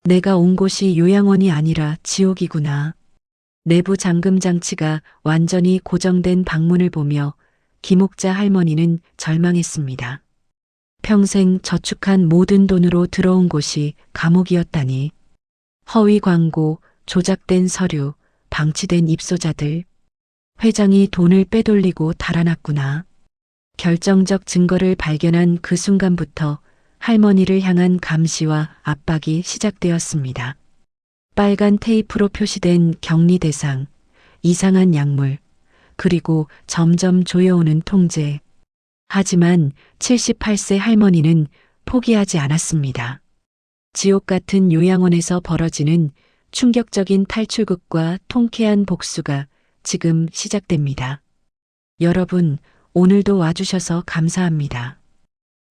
내가 온 곳이 요양원이 아니라 지옥이구나. 내부 잠금 장치가 완전히 고정된 방문을 보며 김옥자 할머니는 절망했습니다. 평생 저축한 모든 돈으로 들어온 곳이 감옥이었다니. 허위 광고, 조작된 서류, 방치된 입소자들. 회장이 돈을 빼돌리고 달아났구나. 결정적 증거를 발견한 그 순간부터 할머니를 향한 감시와 압박이 시작되었습니다. 빨간 테이프로 표시된 격리 대상, 이상한 약물, 그리고 점점 조여오는 통제. 하지만 78세 할머니는 포기하지 않았습니다. 지옥 같은 요양원에서 벌어지는 충격적인 탈출극과 통쾌한 복수가 지금 시작됩니다. 여러분, 오늘도 와주셔서 감사합니다.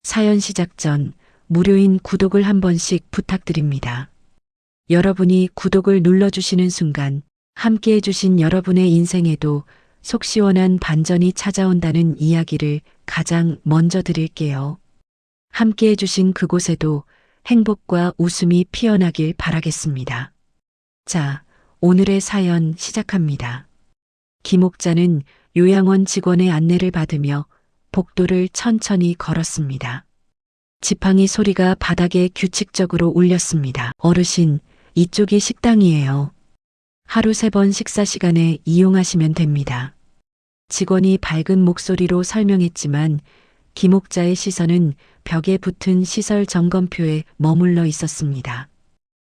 사연 시작 전 무료인 구독을 한 번씩 부탁드립니다. 여러분이 구독을 눌러주시는 순간 함께 해주신 여러분의 인생에도 속 시원한 반전이 찾아온다는 이야기를 가장 먼저 드릴게요. 함께 해주신 그곳에도 행복과 웃음이 피어나길 바라겠습니다. 자, 오늘의 사연 시작합니다. 김옥자는 요양원 직원의 안내를 받으며 복도를 천천히 걸었습니다. 지팡이 소리가 바닥에 규칙적으로 울렸습니다. 어르신, 이쪽이 식당이에요. 하루 3번 식사 시간에 이용하시면 됩니다. 직원이 밝은 목소리로 설명했지만 김옥자의 시선은 벽에 붙은 시설 점검표에 머물러 있었습니다.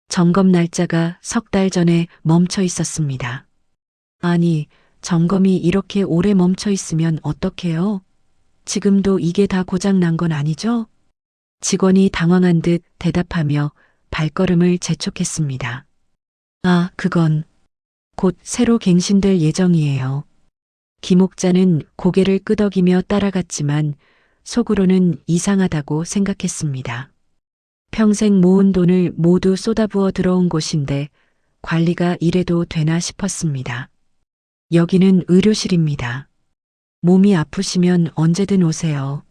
점검 날짜가 3달 전에 멈춰 있었습니다. 아니, 점검이 이렇게 오래 멈춰 있으면 어떡해요? 지금도 이게 다 고장 난 건 아니죠? 직원이 당황한 듯 대답하며 발걸음을 재촉했습니다. 아, 그건 곧 새로 갱신될 예정이에요. 김옥자는 고개를 끄덕이며 따라갔지만 속으로는 이상하다고 생각했습니다. 평생 모은 돈을 모두 쏟아부어 들어온 곳인데 관리가 이래도 되나 싶었습니다. 여기는 의료실입니다. 몸이 아프시면 언제든 오세요.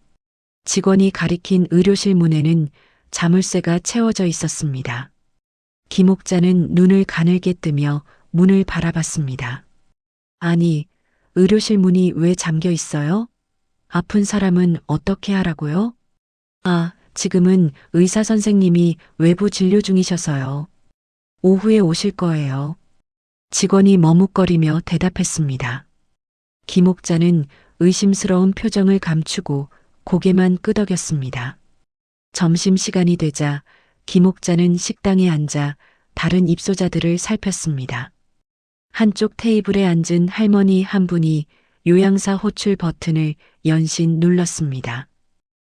직원이 가리킨 의료실 문에는 자물쇠가 채워져 있었습니다. 김옥자는 눈을 가늘게 뜨며 문을 바라봤습니다. 아니, 의료실 문이 왜 잠겨 있어요? 아픈 사람은 어떻게 하라고요? 아, 지금은 의사 선생님이 외부 진료 중이셔서요. 오후에 오실 거예요. 직원이 머뭇거리며 대답했습니다. 김옥자는 의심스러운 표정을 감추고 고개만 끄덕였습니다. 점심시간이 되자 김옥자는 식당에 앉아 다른 입소자들을 살폈습니다. 한쪽 테이블에 앉은 할머니 한 분이 요양사 호출 버튼을 연신 눌렀습니다.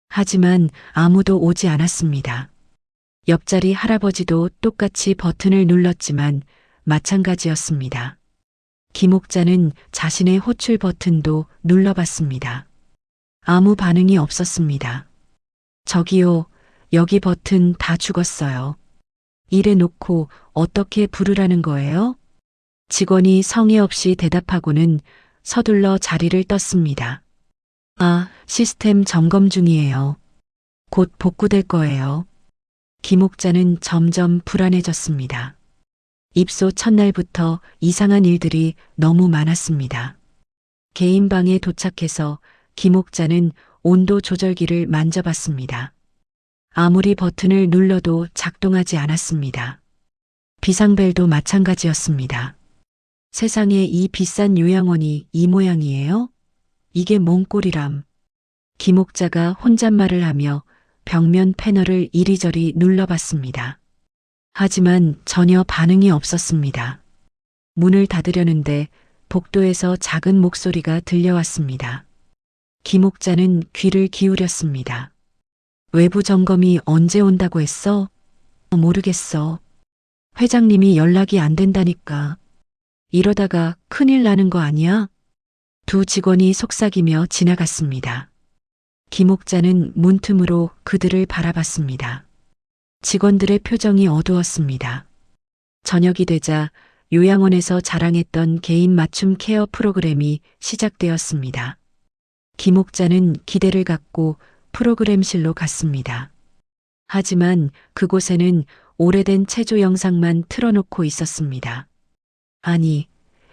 하지만 아무도 오지 않았습니다. 옆자리 할아버지도 똑같이 버튼을 눌렀지만 마찬가지였습니다. 김옥자는 자신의 호출 버튼도 눌러봤습니다. 아무 반응이 없었습니다. 저기요, 여기 버튼 다 죽었어요. 이래 놓고 어떻게 부르라는 거예요? 직원이 성의 없이 대답하고는 서둘러 자리를 떴습니다. 아, 시스템 점검 중이에요. 곧 복구될 거예요. 김옥자는 점점 불안해졌습니다. 입소 첫날부터 이상한 일들이 너무 많았습니다. 개인 방에 도착해서 김옥자는 온도 조절기를 만져봤습니다. 아무리 버튼을 눌러도 작동하지 않았습니다. 비상벨도 마찬가지였습니다. 세상에 이 비싼 요양원이 이 모양이에요? 이게 뭔 꼴이람. 김옥자가 혼잣말을 하며 벽면 패널을 이리저리 눌러봤습니다. 하지만 전혀 반응이 없었습니다. 문을 닫으려는데 복도에서 작은 목소리가 들려왔습니다. 김옥자는 귀를 기울였습니다. 외부 점검이 언제 온다고 했어? 모르겠어. 회장님이 연락이 안 된다니까. 이러다가 큰일 나는 거 아니야? 두 직원이 속삭이며 지나갔습니다. 김옥자는 문틈으로 그들을 바라봤습니다. 직원들의 표정이 어두웠습니다. 저녁이 되자 요양원에서 자랑했던 개인 맞춤 케어 프로그램이 시작되었습니다. 김옥자는 기대를 갖고 프로그램실로 갔습니다. 하지만 그곳에는 오래된 체조 영상만 틀어놓고 있었습니다. 아니,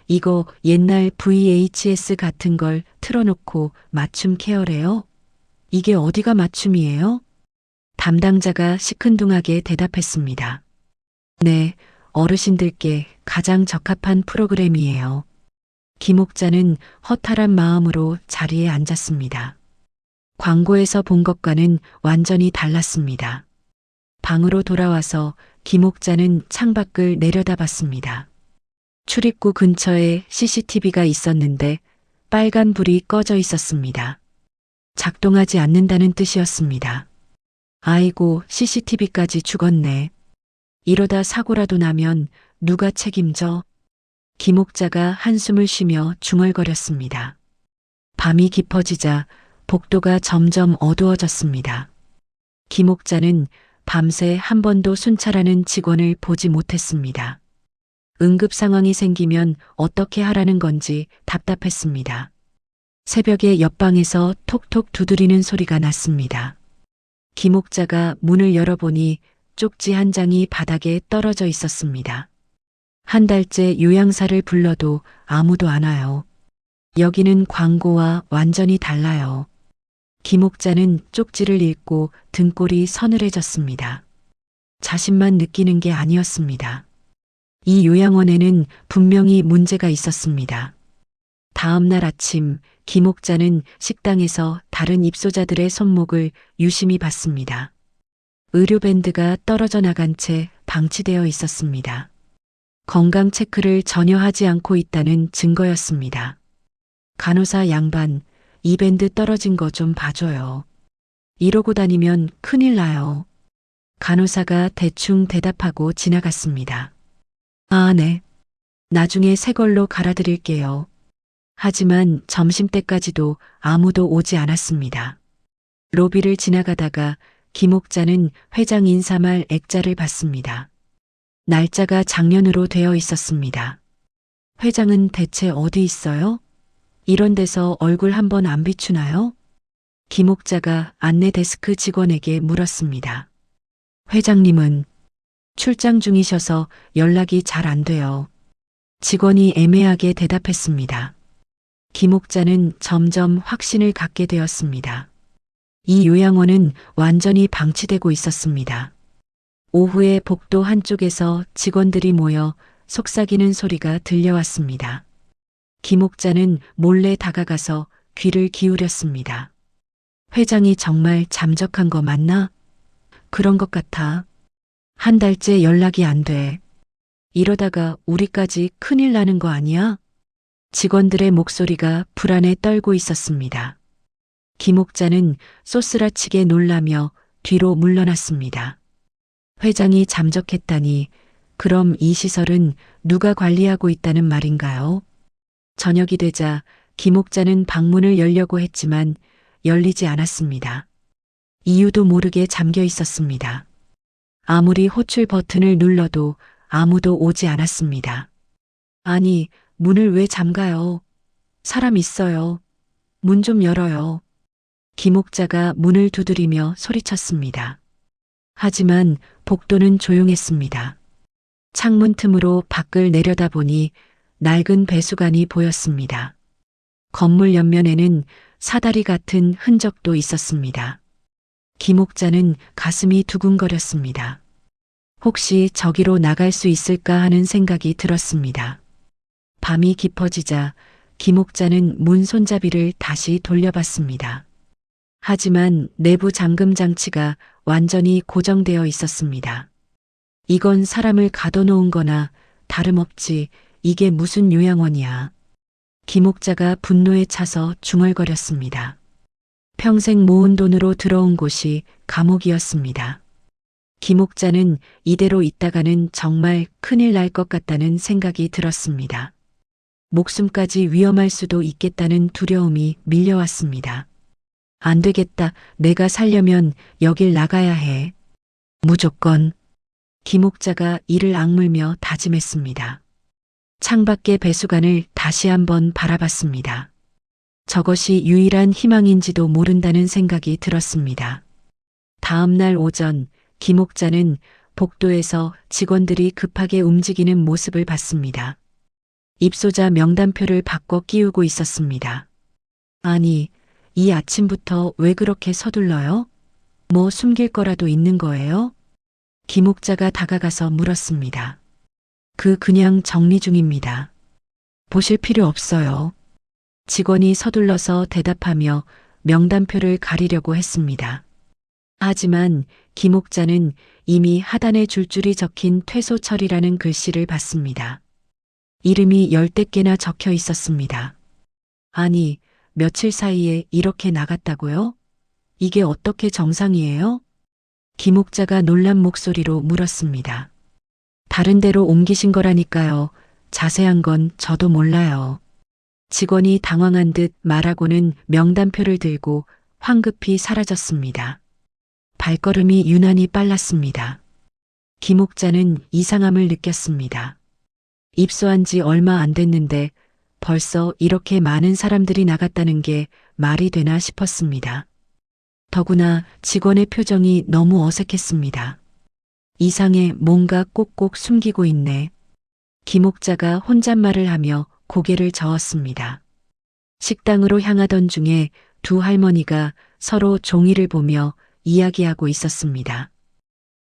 이거 옛날 VHS 같은 걸 틀어놓고 맞춤 케어래요? 이게 어디가 맞춤이에요? 담당자가 시큰둥하게 대답했습니다. 네, 어르신들께 가장 적합한 프로그램이에요. 김옥자는 허탈한 마음으로 자리에 앉았습니다. 광고에서 본 것과는 완전히 달랐습니다. 방으로 돌아와서 김옥자는 창밖을 내려다봤습니다. 출입구 근처에 CCTV가 있었는데 빨간 불이 꺼져 있었습니다. 작동하지 않는다는 뜻이었습니다. 아이고, CCTV까지 죽었네. 이러다 사고라도 나면 누가 책임져? 김옥자가 한숨을 쉬며 중얼거렸습니다. 밤이 깊어지자 복도가 점점 어두워졌습니다. 김옥자는 밤새 한 번도 순찰하는 직원을 보지 못했습니다. 응급 상황이 생기면 어떻게 하라는 건지 답답했습니다. 새벽에 옆방에서 톡톡 두드리는 소리가 났습니다. 김옥자가 문을 열어보니 쪽지 한 장이 바닥에 떨어져 있었습니다. 한 달째 요양사를 불러도 아무도 안 와요. 여기는 광고와 완전히 달라요. 김옥자는 쪽지를 읽고 등골이 서늘해졌습니다. 자신만 느끼는 게 아니었습니다. 이 요양원에는 분명히 문제가 있었습니다. 다음 날 아침 김옥자는 식당에서 다른 입소자들의 손목을 유심히 봤습니다. 의료밴드가 떨어져 나간 채 방치되어 있었습니다. 건강 체크를 전혀 하지 않고 있다는 증거였습니다. 간호사 양반, 이 밴드 떨어진 거 좀 봐줘요. 이러고 다니면 큰일 나요. 간호사가 대충 대답하고 지나갔습니다. 아, 네. 나중에 새 걸로 갈아드릴게요. 하지만 점심때까지도 아무도 오지 않았습니다. 로비를 지나가다가 김옥자는 회장 인사말 액자를 봤습니다. 날짜가 작년으로 되어 있었습니다. 회장은 대체 어디 있어요? 이런 데서 얼굴 한번 안 비추나요? 김옥자가 안내 데스크 직원에게 물었습니다. 회장님은 출장 중이셔서 연락이 잘 안 돼요. 직원이 애매하게 대답했습니다. 김옥자는 점점 확신을 갖게 되었습니다. 이 요양원은 완전히 방치되고 있었습니다. 오후에 복도 한쪽에서 직원들이 모여 속삭이는 소리가 들려왔습니다. 김옥자는 몰래 다가가서 귀를 기울였습니다. 회장이 정말 잠적한 거 맞나? 그런 것 같아. 한 달째 연락이 안 돼. 이러다가 우리까지 큰일 나는 거 아니야? 직원들의 목소리가 불안에 떨고 있었습니다. 김옥자는 쏘스라치게 놀라며 뒤로 물러났습니다. 회장이 잠적했다니, 그럼 이 시설은 누가 관리하고 있다는 말인가요? 저녁이 되자 김옥자는 방문을 열려고 했지만 열리지 않았습니다. 이유도 모르게 잠겨 있었습니다. 아무리 호출 버튼을 눌러도 아무도 오지 않았습니다. 아니, 문을 왜 잠가요? 사람 있어요. 문 좀 열어요. 김옥자가 문을 두드리며 소리쳤습니다. 하지만 복도는 조용했습니다. 창문 틈으로 밖을 내려다보니 낡은 배수관이 보였습니다. 건물 옆면에는 사다리 같은 흔적도 있었습니다. 김옥자는 가슴이 두근거렸습니다. 혹시 저기로 나갈 수 있을까 하는 생각이 들었습니다. 밤이 깊어지자 김옥자는 문 손잡이를 다시 돌려봤습니다. 하지만 내부 잠금 장치가 완전히 고정되어 있었습니다. 이건 사람을 가둬놓은 거나 다름없지, 이게 무슨 요양원이야. 김옥자가 분노에 차서 중얼거렸습니다. 평생 모은 돈으로 들어온 곳이 감옥이었습니다. 김옥자는 이대로 있다가는 정말 큰일 날 것 같다는 생각이 들었습니다. 목숨까지 위험할 수도 있겠다는 두려움이 밀려왔습니다. 안 되겠다. 내가 살려면 여길 나가야 해. 무조건. 김옥자가 이를 악물며 다짐했습니다. 창밖의 배수관을 다시 한번 바라봤습니다. 저것이 유일한 희망인지도 모른다는 생각이 들었습니다. 다음 날 오전 김옥자는 복도에서 직원들이 급하게 움직이는 모습을 봤습니다. 입소자 명단표를 바꿔 끼우고 있었습니다. 아니, 이 아침부터 왜 그렇게 서둘러요? 뭐 숨길 거라도 있는 거예요? 김옥자가 다가가서 물었습니다. 그냥 정리 중입니다. 보실 필요 없어요. 직원이 서둘러서 대답하며 명단표를 가리려고 했습니다. 하지만 김옥자는 이미 하단에 줄줄이 적힌 퇴소 처리라는 글씨를 봤습니다. 이름이 10대 개나 적혀 있었습니다. 아니, 며칠 사이에 이렇게 나갔다고요? 이게 어떻게 정상이에요? 김옥자가 놀란 목소리로 물었습니다. 다른 데로 옮기신 거라니까요. 자세한 건 저도 몰라요. 직원이 당황한 듯 말하고는 명단표를 들고 황급히 사라졌습니다. 발걸음이 유난히 빨랐습니다. 김옥자는 이상함을 느꼈습니다. 입소한 지 얼마 안 됐는데 벌써 이렇게 많은 사람들이 나갔다는 게 말이 되나 싶었습니다. 더구나 직원의 표정이 너무 어색했습니다. 이상해 뭔가 꼭꼭 숨기고 있네. 김옥자가 혼잣말을 하며 고개를 저었습니다. 식당으로 향하던 중에 두 할머니가 서로 종이를 보며 이야기하고 있었습니다.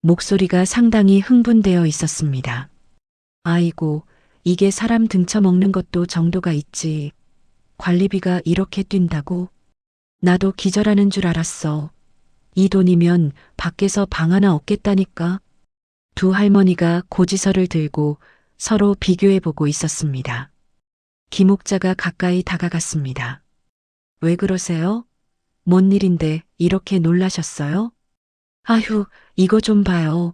목소리가 상당히 흥분되어 있었습니다. 아이고, 이게 사람 등쳐먹는 것도 정도가 있지. 관리비가 이렇게 뛴다고? 나도 기절하는 줄 알았어. 이 돈이면 밖에서 방 하나 얻겠다니까. 두 할머니가 고지서를 들고 서로 비교해보고 있었습니다. 김옥자가 가까이 다가갔습니다. 왜 그러세요? 뭔 일인데 이렇게 놀라셨어요? 아휴, 이거 좀 봐요.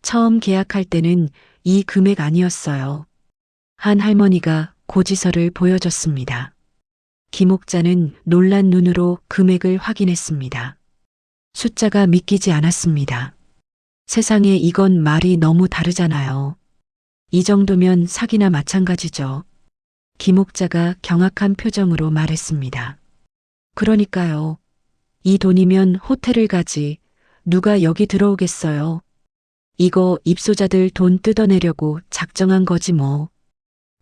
처음 계약할 때는 이 금액 아니었어요. 한 할머니가 고지서를 보여줬습니다. 김옥자는 놀란 눈으로 금액을 확인했습니다. 숫자가 믿기지 않았습니다. 세상에 이건 말이 너무 다르잖아요. 이 정도면 사기나 마찬가지죠. 김옥자가 경악한 표정으로 말했습니다. 그러니까요. 이 돈이면 호텔을 가지. 누가 여기 들어오겠어요. 이거 입소자들 돈 뜯어내려고 작정한 거지 뭐.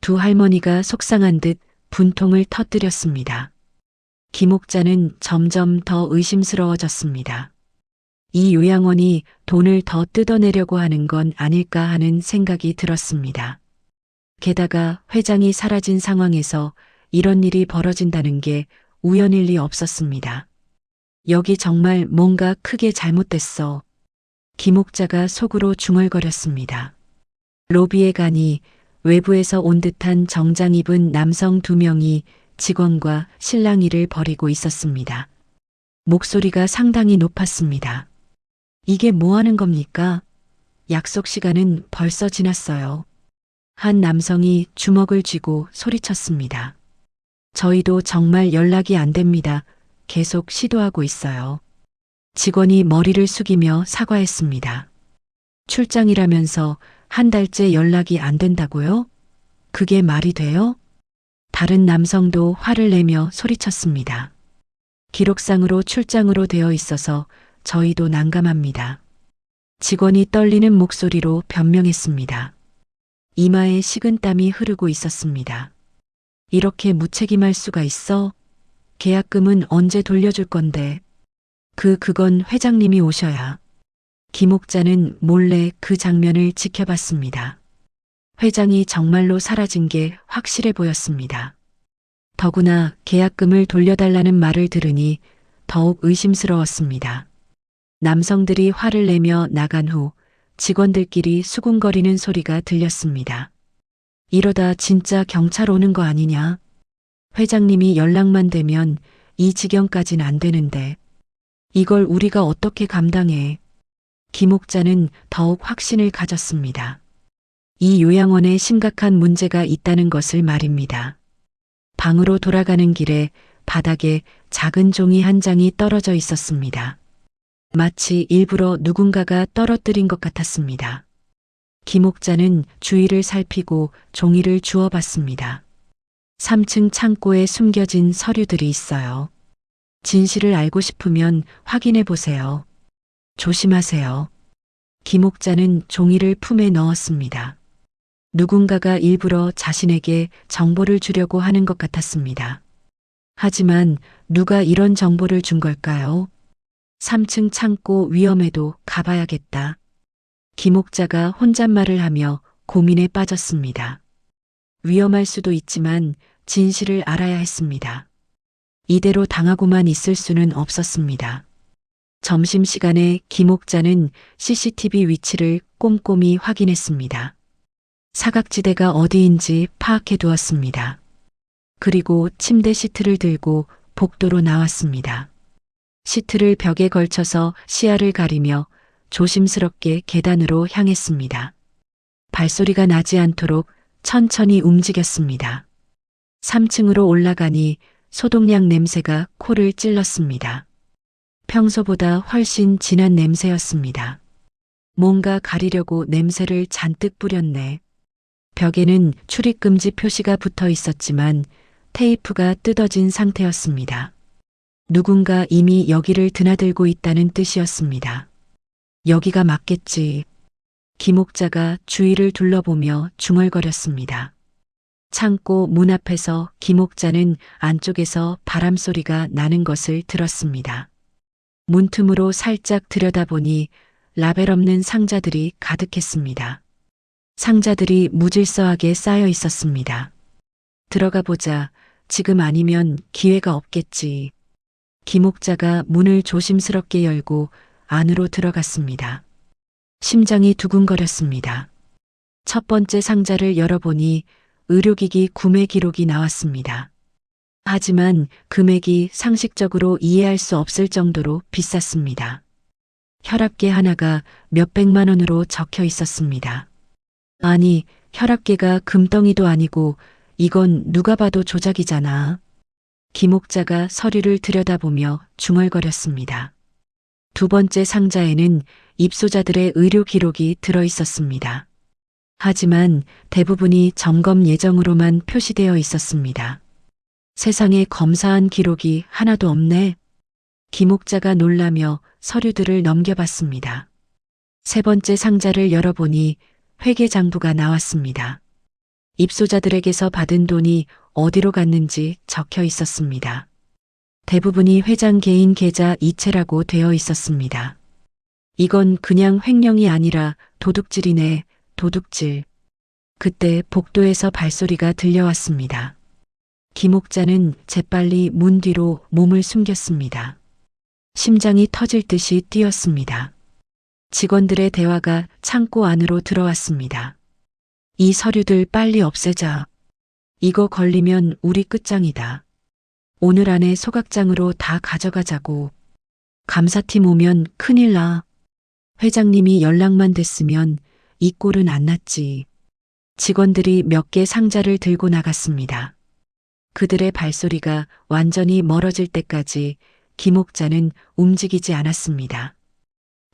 두 할머니가 속상한 듯 분통을 터뜨렸습니다. 김옥자는 점점 더 의심스러워졌습니다. 이 요양원이 돈을 더 뜯어내려고 하는 건 아닐까 하는 생각이 들었습니다. 게다가 회장이 사라진 상황에서 이런 일이 벌어진다는 게 우연일 리 없었습니다. 여기 정말 뭔가 크게 잘못됐어. 김옥자가 속으로 중얼거렸습니다. 로비에 가니 외부에서 온 듯한 정장 입은 남성 2명이 직원과 실랑이를 벌이고 있었습니다. 목소리가 상당히 높았습니다. 이게 뭐 하는 겁니까? 약속 시간은 벌써 지났어요. 한 남성이 주먹을 쥐고 소리쳤습니다. 저희도 정말 연락이 안 됩니다. 계속 시도하고 있어요. 직원이 머리를 숙이며 사과했습니다. 출장이라면서 한 달째 연락이 안 된다고요? 그게 말이 돼요? 다른 남성도 화를 내며 소리쳤습니다. 기록상으로 출장으로 되어 있어서 저희도 난감합니다. 직원이 떨리는 목소리로 변명했습니다. 이마에 식은땀이 흐르고 있었습니다. 이렇게 무책임할 수가 있어? 계약금은 언제 돌려줄 건데? 그건 회장님이 오셔야. 김옥자는 몰래 그 장면을 지켜봤습니다. 회장이 정말로 사라진 게 확실해 보였습니다. 더구나 계약금을 돌려달라는 말을 들으니 더욱 의심스러웠습니다. 남성들이 화를 내며 나간 후 직원들끼리 수군거리는 소리가 들렸습니다. 이러다 진짜 경찰 오는 거 아니냐? 회장님이 연락만 되면 이 지경까진 안 되는데 이걸 우리가 어떻게 감당해? 김옥자는 더욱 확신을 가졌습니다. 이 요양원에 심각한 문제가 있다는 것을 말입니다. 방으로 돌아가는 길에 바닥에 작은 종이 한 장이 떨어져 있었습니다. 마치 일부러 누군가가 떨어뜨린 것 같았습니다. 김옥자는 주위를 살피고 종이를 주워봤습니다. 3층 창고에 숨겨진 서류들이 있어요. 진실을 알고 싶으면 확인해 보세요. 조심하세요. 김옥자는 종이를 품에 넣었습니다. 누군가가 일부러 자신에게 정보를 주려고 하는 것 같았습니다. 하지만 누가 이런 정보를 준 걸까요? 3층 창고 위험해도 가봐야겠다. 김옥자가 혼잣말을 하며 고민에 빠졌습니다. 위험할 수도 있지만 진실을 알아야 했습니다. 이대로 당하고만 있을 수는 없었습니다. 점심시간에 김옥자는 CCTV 위치를 꼼꼼히 확인했습니다. 사각지대가 어디인지 파악해 두었습니다. 그리고 침대 시트를 들고 복도로 나왔습니다. 시트를 벽에 걸쳐서 시야를 가리며 조심스럽게 계단으로 향했습니다. 발소리가 나지 않도록 천천히 움직였습니다. 3층으로 올라가니 소독약 냄새가 코를 찔렀습니다. 평소보다 훨씬 진한 냄새였습니다. 뭔가 가리려고 냄새를 잔뜩 뿌렸네. 벽에는 출입금지 표시가 붙어 있었지만 테이프가 뜯어진 상태였습니다. 누군가 이미 여기를 드나들고 있다는 뜻이었습니다. 여기가 맞겠지. 김옥자가 주위를 둘러보며 중얼거렸습니다. 창고 문 앞에서 김옥자는 안쪽에서 바람 소리가 나는 것을 들었습니다. 문틈으로 살짝 들여다보니 라벨 없는 상자들이 가득했습니다. 상자들이 무질서하게 쌓여 있었습니다. 들어가 보자. 지금 아니면 기회가 없겠지. 김옥자가 문을 조심스럽게 열고 안으로 들어갔습니다. 심장이 두근거렸습니다. 첫 번째 상자를 열어보니 의료기기 구매 기록이 나왔습니다. 하지만 금액이 상식적으로 이해할 수 없을 정도로 비쌌습니다. 혈압계 하나가 몇백만 원으로 적혀 있었습니다. 아니, 혈압계가 금덩이도 아니고 이건 누가 봐도 조작이잖아. 김옥자가 서류를 들여다보며 중얼거렸습니다. 두 번째 상자에는 입소자들의 의료 기록이 들어 있었습니다. 하지만 대부분이 점검 예정으로만 표시되어 있었습니다. 세상에 검사한 기록이 하나도 없네. 김옥자가 놀라며 서류들을 넘겨봤습니다. 세 번째 상자를 열어보니 회계장부가 나왔습니다. 입소자들에게서 받은 돈이 어디로 갔는지 적혀 있었습니다. 대부분이 회장 개인 계좌 이체라고 되어 있었습니다. 이건 그냥 횡령이 아니라 도둑질이네, 도둑질. 그때 복도에서 발소리가 들려왔습니다. 김옥자는 재빨리 문 뒤로 몸을 숨겼습니다. 심장이 터질 듯이 뛰었습니다. 직원들의 대화가 창고 안으로 들어왔습니다. 이 서류들 빨리 없애자. 이거 걸리면 우리 끝장이다. 오늘 안에 소각장으로 다 가져가자고. 감사팀 오면 큰일 나. 회장님이 연락만 됐으면 이 꼴은 안 났지. 직원들이 몇 개 상자를 들고 나갔습니다. 그들의 발소리가 완전히 멀어질 때까지 김옥자는 움직이지 않았습니다.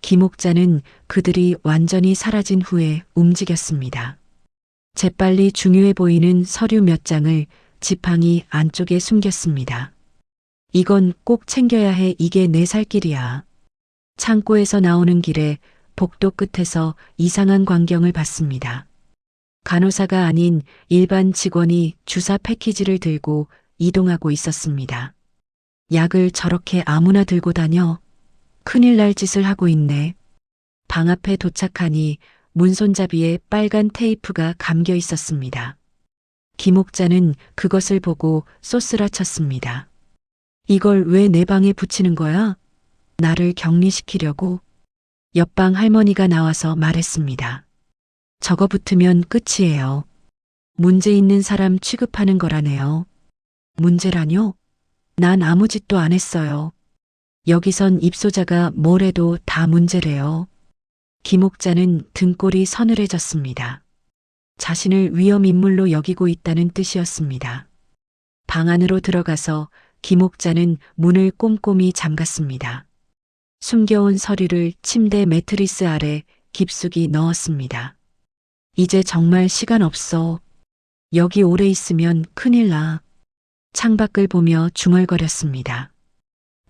김옥자는 그들이 완전히 사라진 후에 움직였습니다. 재빨리 중요해 보이는 서류 몇 장을 지팡이 안쪽에 숨겼습니다. 이건 꼭 챙겨야 해. 이게 내 살 길이야. 창고에서 나오는 길에 복도 끝에서 이상한 광경을 봤습니다. 간호사가 아닌 일반 직원이 주사 패키지를 들고 이동하고 있었습니다. 약을 저렇게 아무나 들고 다녀? 큰일 날 짓을 하고 있네. 방 앞에 도착하니 문손잡이에 빨간 테이프가 감겨 있었습니다. 김옥자는 그것을 보고 쏘스라쳤습니다. 이걸 왜 내 방에 붙이는 거야? 나를 격리시키려고? 옆방 할머니가 나와서 말했습니다. 저거 붙으면 끝이에요. 문제 있는 사람 취급하는 거라네요. 문제라뇨? 난 아무 짓도 안 했어요. 여기선 입소자가 뭘 해도 다 문제래요. 김옥자는 등골이 서늘해졌습니다. 자신을 위험인물로 여기고 있다는 뜻이었습니다. 방 안으로 들어가서 김옥자는 문을 꼼꼼히 잠갔습니다. 숨겨온 서류를 침대 매트리스 아래 깊숙이 넣었습니다. 이제 정말 시간 없어. 여기 오래 있으면 큰일 나. 창밖을 보며 중얼거렸습니다.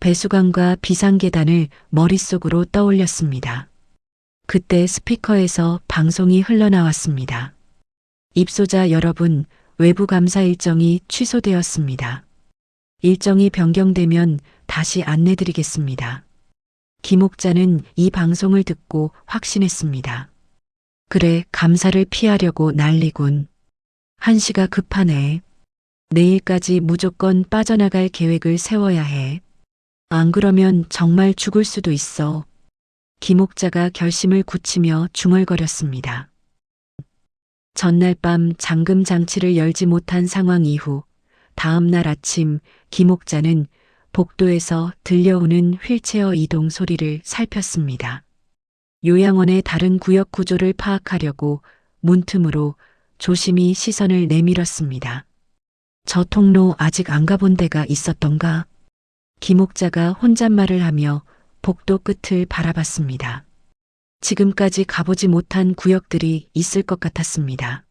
배수관과 비상계단을 머릿속으로 떠올렸습니다. 그때 스피커에서 방송이 흘러나왔습니다. 입소자 여러분, 외부 감사 일정이 취소되었습니다. 일정이 변경되면 다시 안내드리겠습니다. 김옥자는 이 방송을 듣고 확신했습니다. 그래, 감사를 피하려고 난리군. 한시가 급하네. 내일까지 무조건 빠져나갈 계획을 세워야 해. 안 그러면 정말 죽을 수도 있어. 김옥자가 결심을 굳히며 중얼거렸습니다. 전날 밤 잠금 장치를 열지 못한 상황 이후 다음 날 아침 김옥자는 복도에서 들려오는 휠체어 이동 소리를 살폈습니다. 요양원의 다른 구역 구조를 파악하려고 문틈으로 조심히 시선을 내밀었습니다. 저 통로 아직 안 가본 데가 있었던가? 김옥자가 혼잣말을 하며 복도 끝을 바라봤습니다. 지금까지 가보지 못한 구역들이 있을 것 같았습니다.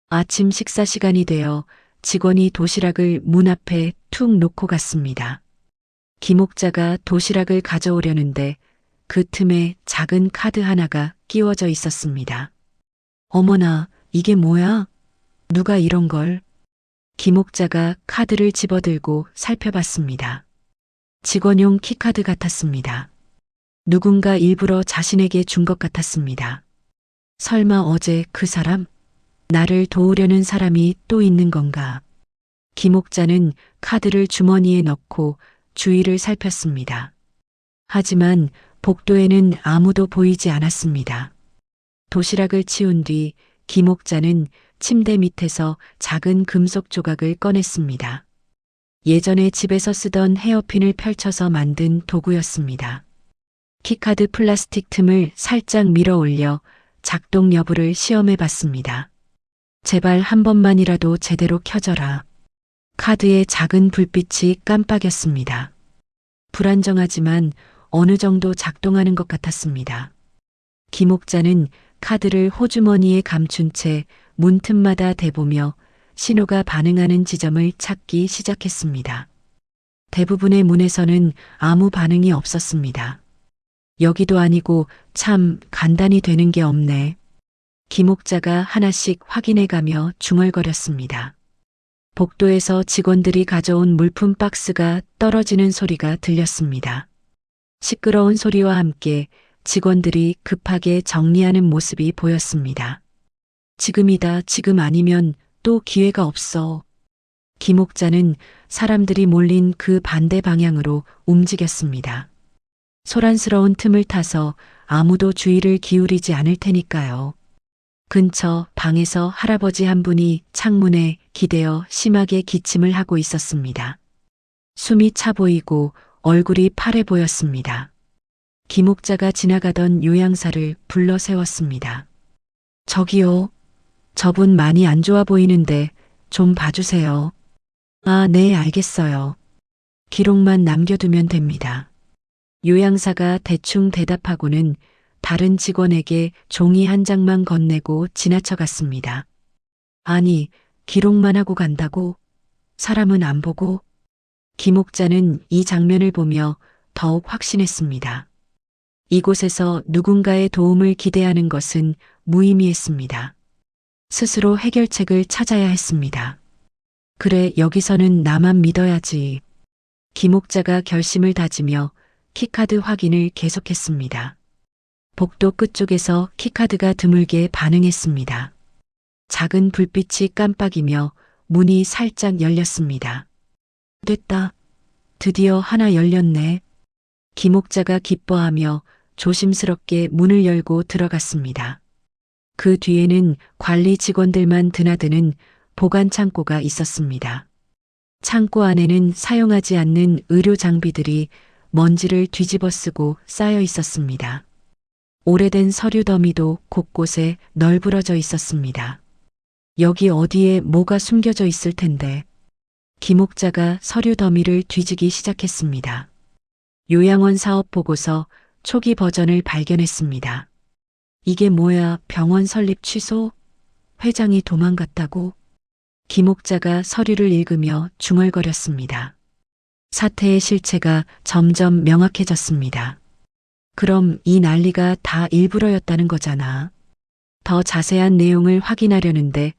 아침 식사 시간이 되어 직원이 도시락을 문 앞에 툭 놓고 갔습니다. 김옥자가 도시락을 가져오려는데 그 틈에 작은 카드 하나가 끼워져 있었습니다. 어머나, 이게 뭐야? 누가 이런 걸? 김옥자가 카드를 집어들고 살펴봤습니다. 직원용 키카드 같았습니다. 누군가 일부러 자신에게 준 것 같았습니다. 설마 어제 그 사람? 나를 도우려는 사람이 또 있는 건가? 김옥자는 카드를 주머니에 넣고 주위를 살폈습니다. 하지만 복도에는 아무도 보이지 않았습니다. 도시락을 치운 뒤 김옥자는 침대 밑에서 작은 금속 조각을 꺼냈습니다. 예전에 집에서 쓰던 헤어핀을 펼쳐서 만든 도구였습니다. 키카드 플라스틱 틈을 살짝 밀어 올려 작동 여부를 시험해 봤습니다. 제발 한 번만이라도 제대로 켜져라. 카드의 작은 불빛이 깜빡였습니다. 불안정하지만 어느 정도 작동하는 것 같았습니다. 김옥자는 카드를 호주머니에 감춘 채 문틈마다 대보며 신호가 반응하는 지점을 찾기 시작했습니다. 대부분의 문에서는 아무 반응이 없었습니다. 여기도 아니고 참 간단히 되는 게 없네. 김옥자가 하나씩 확인해가며 중얼거렸습니다. 복도에서 직원들이 가져온 물품 박스가 떨어지는 소리가 들렸습니다. 시끄러운 소리와 함께 직원들이 급하게 정리하는 모습이 보였습니다. 지금이다, 지금 아니면 또 기회가 없어. 김옥자는 사람들이 몰린 그 반대 방향으로 움직였습니다. 소란스러운 틈을 타서 아무도 주의를 기울이지 않을 테니까요. 근처 방에서 할아버지 한 분이 창문에 기대어 심하게 기침을 하고 있었습니다. 숨이 차 보이고 얼굴이 파래 보였습니다. 김옥자가 지나가던 요양사를 불러 세웠습니다. 저기요. 저분 많이 안 좋아 보이는데 좀 봐주세요. 아, 네, 알겠어요. 기록만 남겨두면 됩니다. 요양사가 대충 대답하고는 다른 직원에게 종이 한 장만 건네고 지나쳐 갔습니다. 아니, 기록만 하고 간다고? 사람은 안 보고? 김옥자는 이 장면을 보며 더욱 확신했습니다. 이곳에서 누군가의 도움을 기대하는 것은 무의미했습니다. 스스로 해결책을 찾아야 했습니다. 그래, 여기서는 나만 믿어야지. 김옥자가 결심을 다지며 키카드 확인을 계속했습니다. 복도 끝쪽에서 키카드가 드물게 반응했습니다. 작은 불빛이 깜빡이며 문이 살짝 열렸습니다. 됐다. 드디어 하나 열렸네. 김옥자가 기뻐하며 조심스럽게 문을 열고 들어갔습니다. 그 뒤에는 관리 직원들만 드나드는 보관 창고가 있었습니다. 창고 안에는 사용하지 않는 의료 장비들이 먼지를 뒤집어 쓰고 쌓여 있었습니다. 오래된 서류 더미도 곳곳에 널브러져 있었습니다. 여기 어디에 뭐가 숨겨져 있을 텐데. 김옥자가 서류 더미를 뒤지기 시작했습니다. 요양원 사업 보고서 초기 버전을 발견했습니다. 이게 뭐야, 병원 설립 취소? 회장이 도망갔다고? 김옥자가 서류를 읽으며 중얼거렸습니다. 사태의 실체가 점점 명확해졌습니다. 그럼 이 난리가 다 일부러였다는 거잖아. 더 자세한 내용을 확인하려는데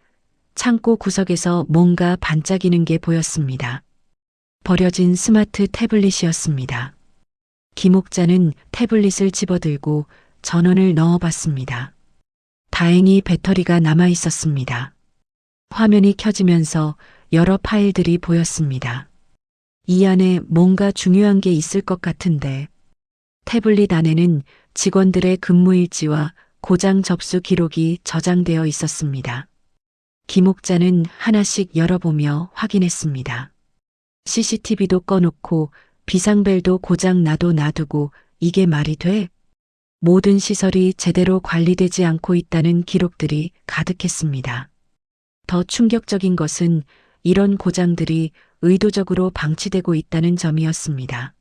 창고 구석에서 뭔가 반짝이는 게 보였습니다. 버려진 스마트 태블릿이었습니다. 김옥자는 태블릿을 집어들고 전원을 넣어봤습니다. 다행히 배터리가 남아 있었습니다. 화면이 켜지면서 여러 파일들이 보였습니다. 이 안에 뭔가 중요한 게 있을 것 같은데 태블릿 안에는 직원들의 근무일지와 고장 접수 기록이 저장되어 있었습니다. 김옥자는 하나씩 열어보며 확인했습니다. CCTV도 꺼놓고 비상벨도 고장 나도 놔두고 이게 말이 돼? 모든 시설이 제대로 관리되지 않고 있다는 기록들이 가득했습니다. 더 충격적인 것은 이런 고장들이 의도적으로 방치되고 있다는 점이었습니다.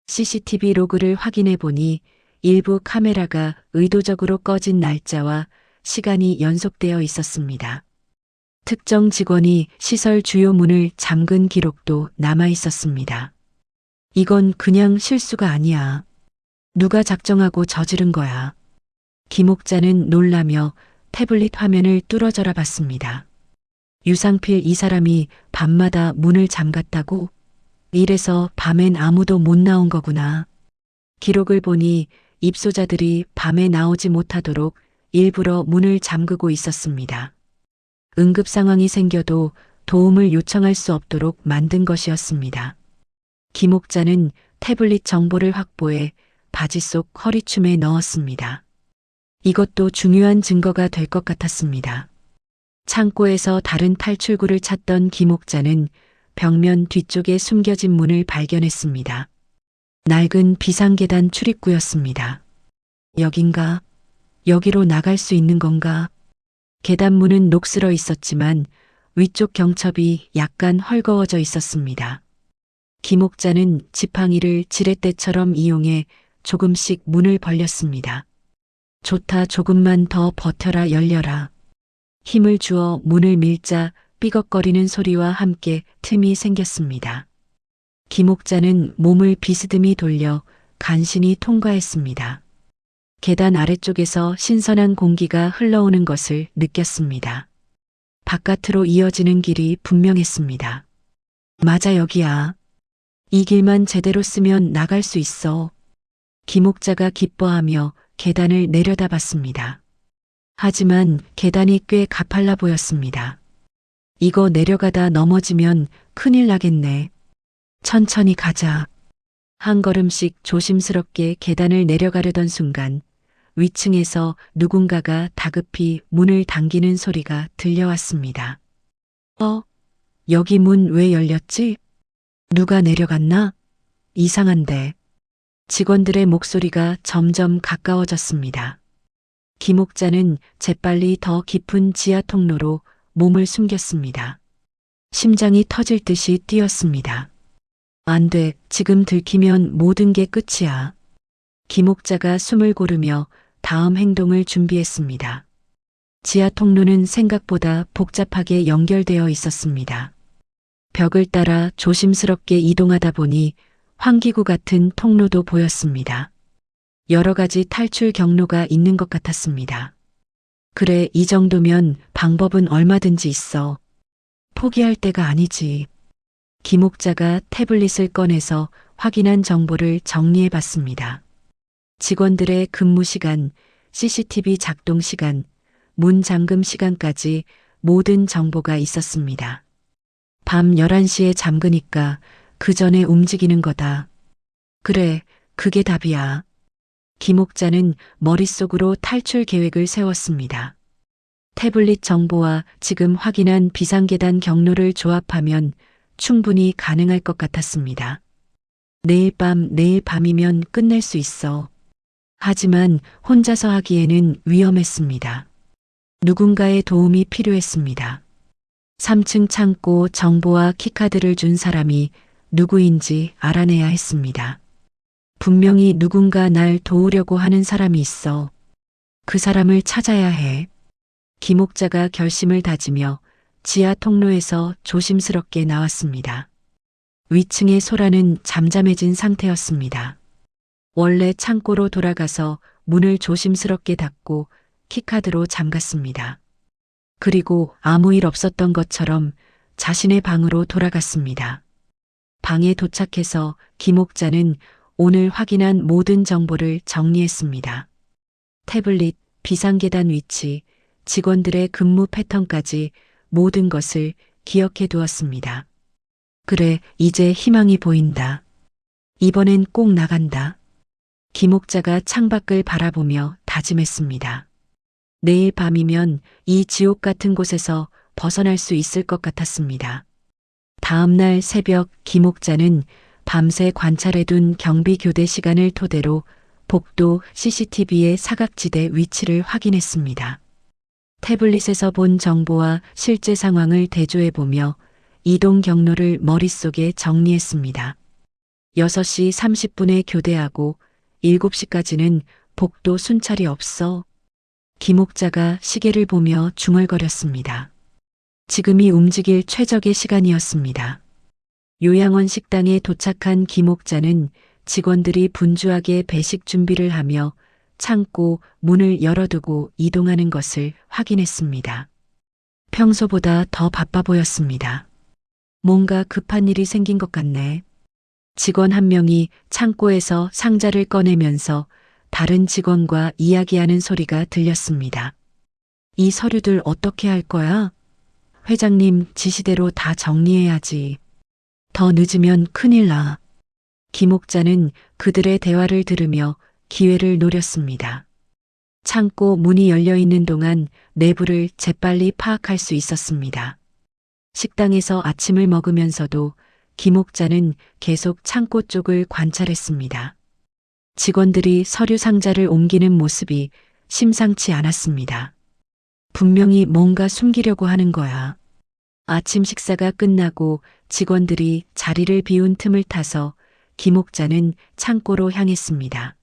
CCTV 로그를 확인해 보니 일부 카메라가 의도적으로 꺼진 날짜와 시간이 연속되어 있었습니다. 특정 직원이 시설 주요 문을 잠근 기록도 남아 있었습니다. 이건 그냥 실수가 아니야. 누가 작정하고 저지른 거야. 김옥자는 놀라며 태블릿 화면을 뚫어져라 봤습니다. 유상필 이 사람이 밤마다 문을 잠갔다고? 이래서 밤엔 아무도 못 나온 거구나. 기록을 보니 입소자들이 밤에 나오지 못하도록 일부러 문을 잠그고 있었습니다. 응급 상황이 생겨도 도움을 요청할 수 없도록 만든 것이었습니다. 김옥자는 태블릿 정보를 확보해 바지 속 허리춤에 넣었습니다. 이것도 중요한 증거가 될 것 같았습니다. 창고에서 다른 탈출구를 찾던 김옥자는 벽면 뒤쪽에 숨겨진 문을 발견했습니다. 낡은 비상계단 출입구였습니다. 여긴가? 여기로 나갈 수 있는 건가? 계단문은 녹슬어 있었지만 위쪽 경첩이 약간 헐거워져 있었습니다. 김옥자는 지팡이를 지렛대처럼 이용해 조금씩 문을 벌렸습니다. 좋다, 조금만 더 버텨라, 열려라. 힘을 주어 문을 밀자 삐걱거리는 소리와 함께 틈이 생겼습니다. 김옥자는 몸을 비스듬히 돌려 간신히 통과했습니다. 계단 아래쪽에서 신선한 공기가 흘러오는 것을 느꼈습니다. 바깥으로 이어지는 길이 분명했습니다. 맞아, 여기야. 이 길만 제대로 쓰면 나갈 수 있어. 김옥자가 기뻐하며 계단을 내려다봤습니다. 하지만 계단이 꽤 가팔라 보였습니다. 이거 내려가다 넘어지면 큰일 나겠네. 천천히 가자. 한 걸음씩 조심스럽게 계단을 내려가려던 순간 위층에서 누군가가 다급히 문을 당기는 소리가 들려왔습니다. 여기 문 왜 열렸지? 누가 내려갔나? 이상한데. 직원들의 목소리가 점점 가까워졌습니다. 김옥자는 재빨리 더 깊은 지하 통로로 몸을 숨겼습니다. 심장이 터질 듯이 뛰었습니다. 안 돼, 지금 들키면 모든 게 끝이야. 김옥자가 숨을 고르며 다음 행동을 준비했습니다. 지하 통로는 생각보다 복잡하게 연결되어 있었습니다. 벽을 따라 조심스럽게 이동하다 보니 환기구 같은 통로도 보였습니다. 여러 가지 탈출 경로가 있는 것 같았습니다. 그래, 이 정도면 방법은 얼마든지 있어. 포기할 때가 아니지. 김옥자가 태블릿을 꺼내서 확인한 정보를 정리해 봤습니다. 직원들의 근무 시간, CCTV 작동 시간, 문 잠금 시간까지 모든 정보가 있었습니다. 밤 11시에 잠그니까 그 전에 움직이는 거다. 그래, 그게 답이야. 김옥자는 머릿속으로 탈출 계획을 세웠습니다. 태블릿 정보와 지금 확인한 비상계단 경로를 조합하면 충분히 가능할 것 같았습니다. 내일 밤이면 끝낼 수 있어. 하지만 혼자서 하기에는 위험했습니다. 누군가의 도움이 필요했습니다. 3층 창고 정보와 키카드를 준 사람이 누구인지 알아내야 했습니다. 분명히 누군가 날 도우려고 하는 사람이 있어. 그 사람을 찾아야 해. 김옥자가 결심을 다지며 지하 통로에서 조심스럽게 나왔습니다. 위층의 소라는 잠잠해진 상태였습니다. 원래 창고로 돌아가서 문을 조심스럽게 닫고 키카드로 잠갔습니다. 그리고 아무 일 없었던 것처럼 자신의 방으로 돌아갔습니다. 방에 도착해서 김옥자는 오늘 확인한 모든 정보를 정리했습니다. 태블릿, 비상계단 위치, 직원들의 근무 패턴까지 모든 것을 기억해 두었습니다. 그래, 이제 희망이 보인다. 이번엔 꼭 나간다. 김옥자가 창밖을 바라보며 다짐했습니다. 내일 밤이면 이 지옥 같은 곳에서 벗어날 수 있을 것 같았습니다. 다음 날 새벽 김옥자는 밤새 관찰해둔 경비 교대 시간을 토대로 복도 CCTV의 사각지대 위치를 확인했습니다. 태블릿에서 본 정보와 실제 상황을 대조해보며 이동 경로를 머릿속에 정리했습니다. 6시 30분에 교대하고 7시까지는 복도 순찰이 없어. 김옥자가 시계를 보며 중얼거렸습니다. 지금이 움직일 최적의 시간이었습니다. 요양원 식당에 도착한 김옥자는 직원들이 분주하게 배식 준비를 하며 창고 문을 열어두고 이동하는 것을 확인했습니다. 평소보다 더 바빠 보였습니다. 뭔가 급한 일이 생긴 것 같네. 직원 한 명이 창고에서 상자를 꺼내면서 다른 직원과 이야기하는 소리가 들렸습니다. 이 서류들 어떻게 할 거야? 회장님 지시대로 다 정리해야지. 더 늦으면 큰일 나. 김옥자는 그들의 대화를 들으며 기회를 노렸습니다. 창고 문이 열려 있는 동안 내부를 재빨리 파악할 수 있었습니다. 식당에서 아침을 먹으면서도 김옥자는 계속 창고 쪽을 관찰했습니다. 직원들이 서류 상자를 옮기는 모습이 심상치 않았습니다. 분명히 뭔가 숨기려고 하는 거야. 아침 식사가 끝나고 직원들이 자리를 비운 틈을 타서 김옥자는 창고로 향했습니다.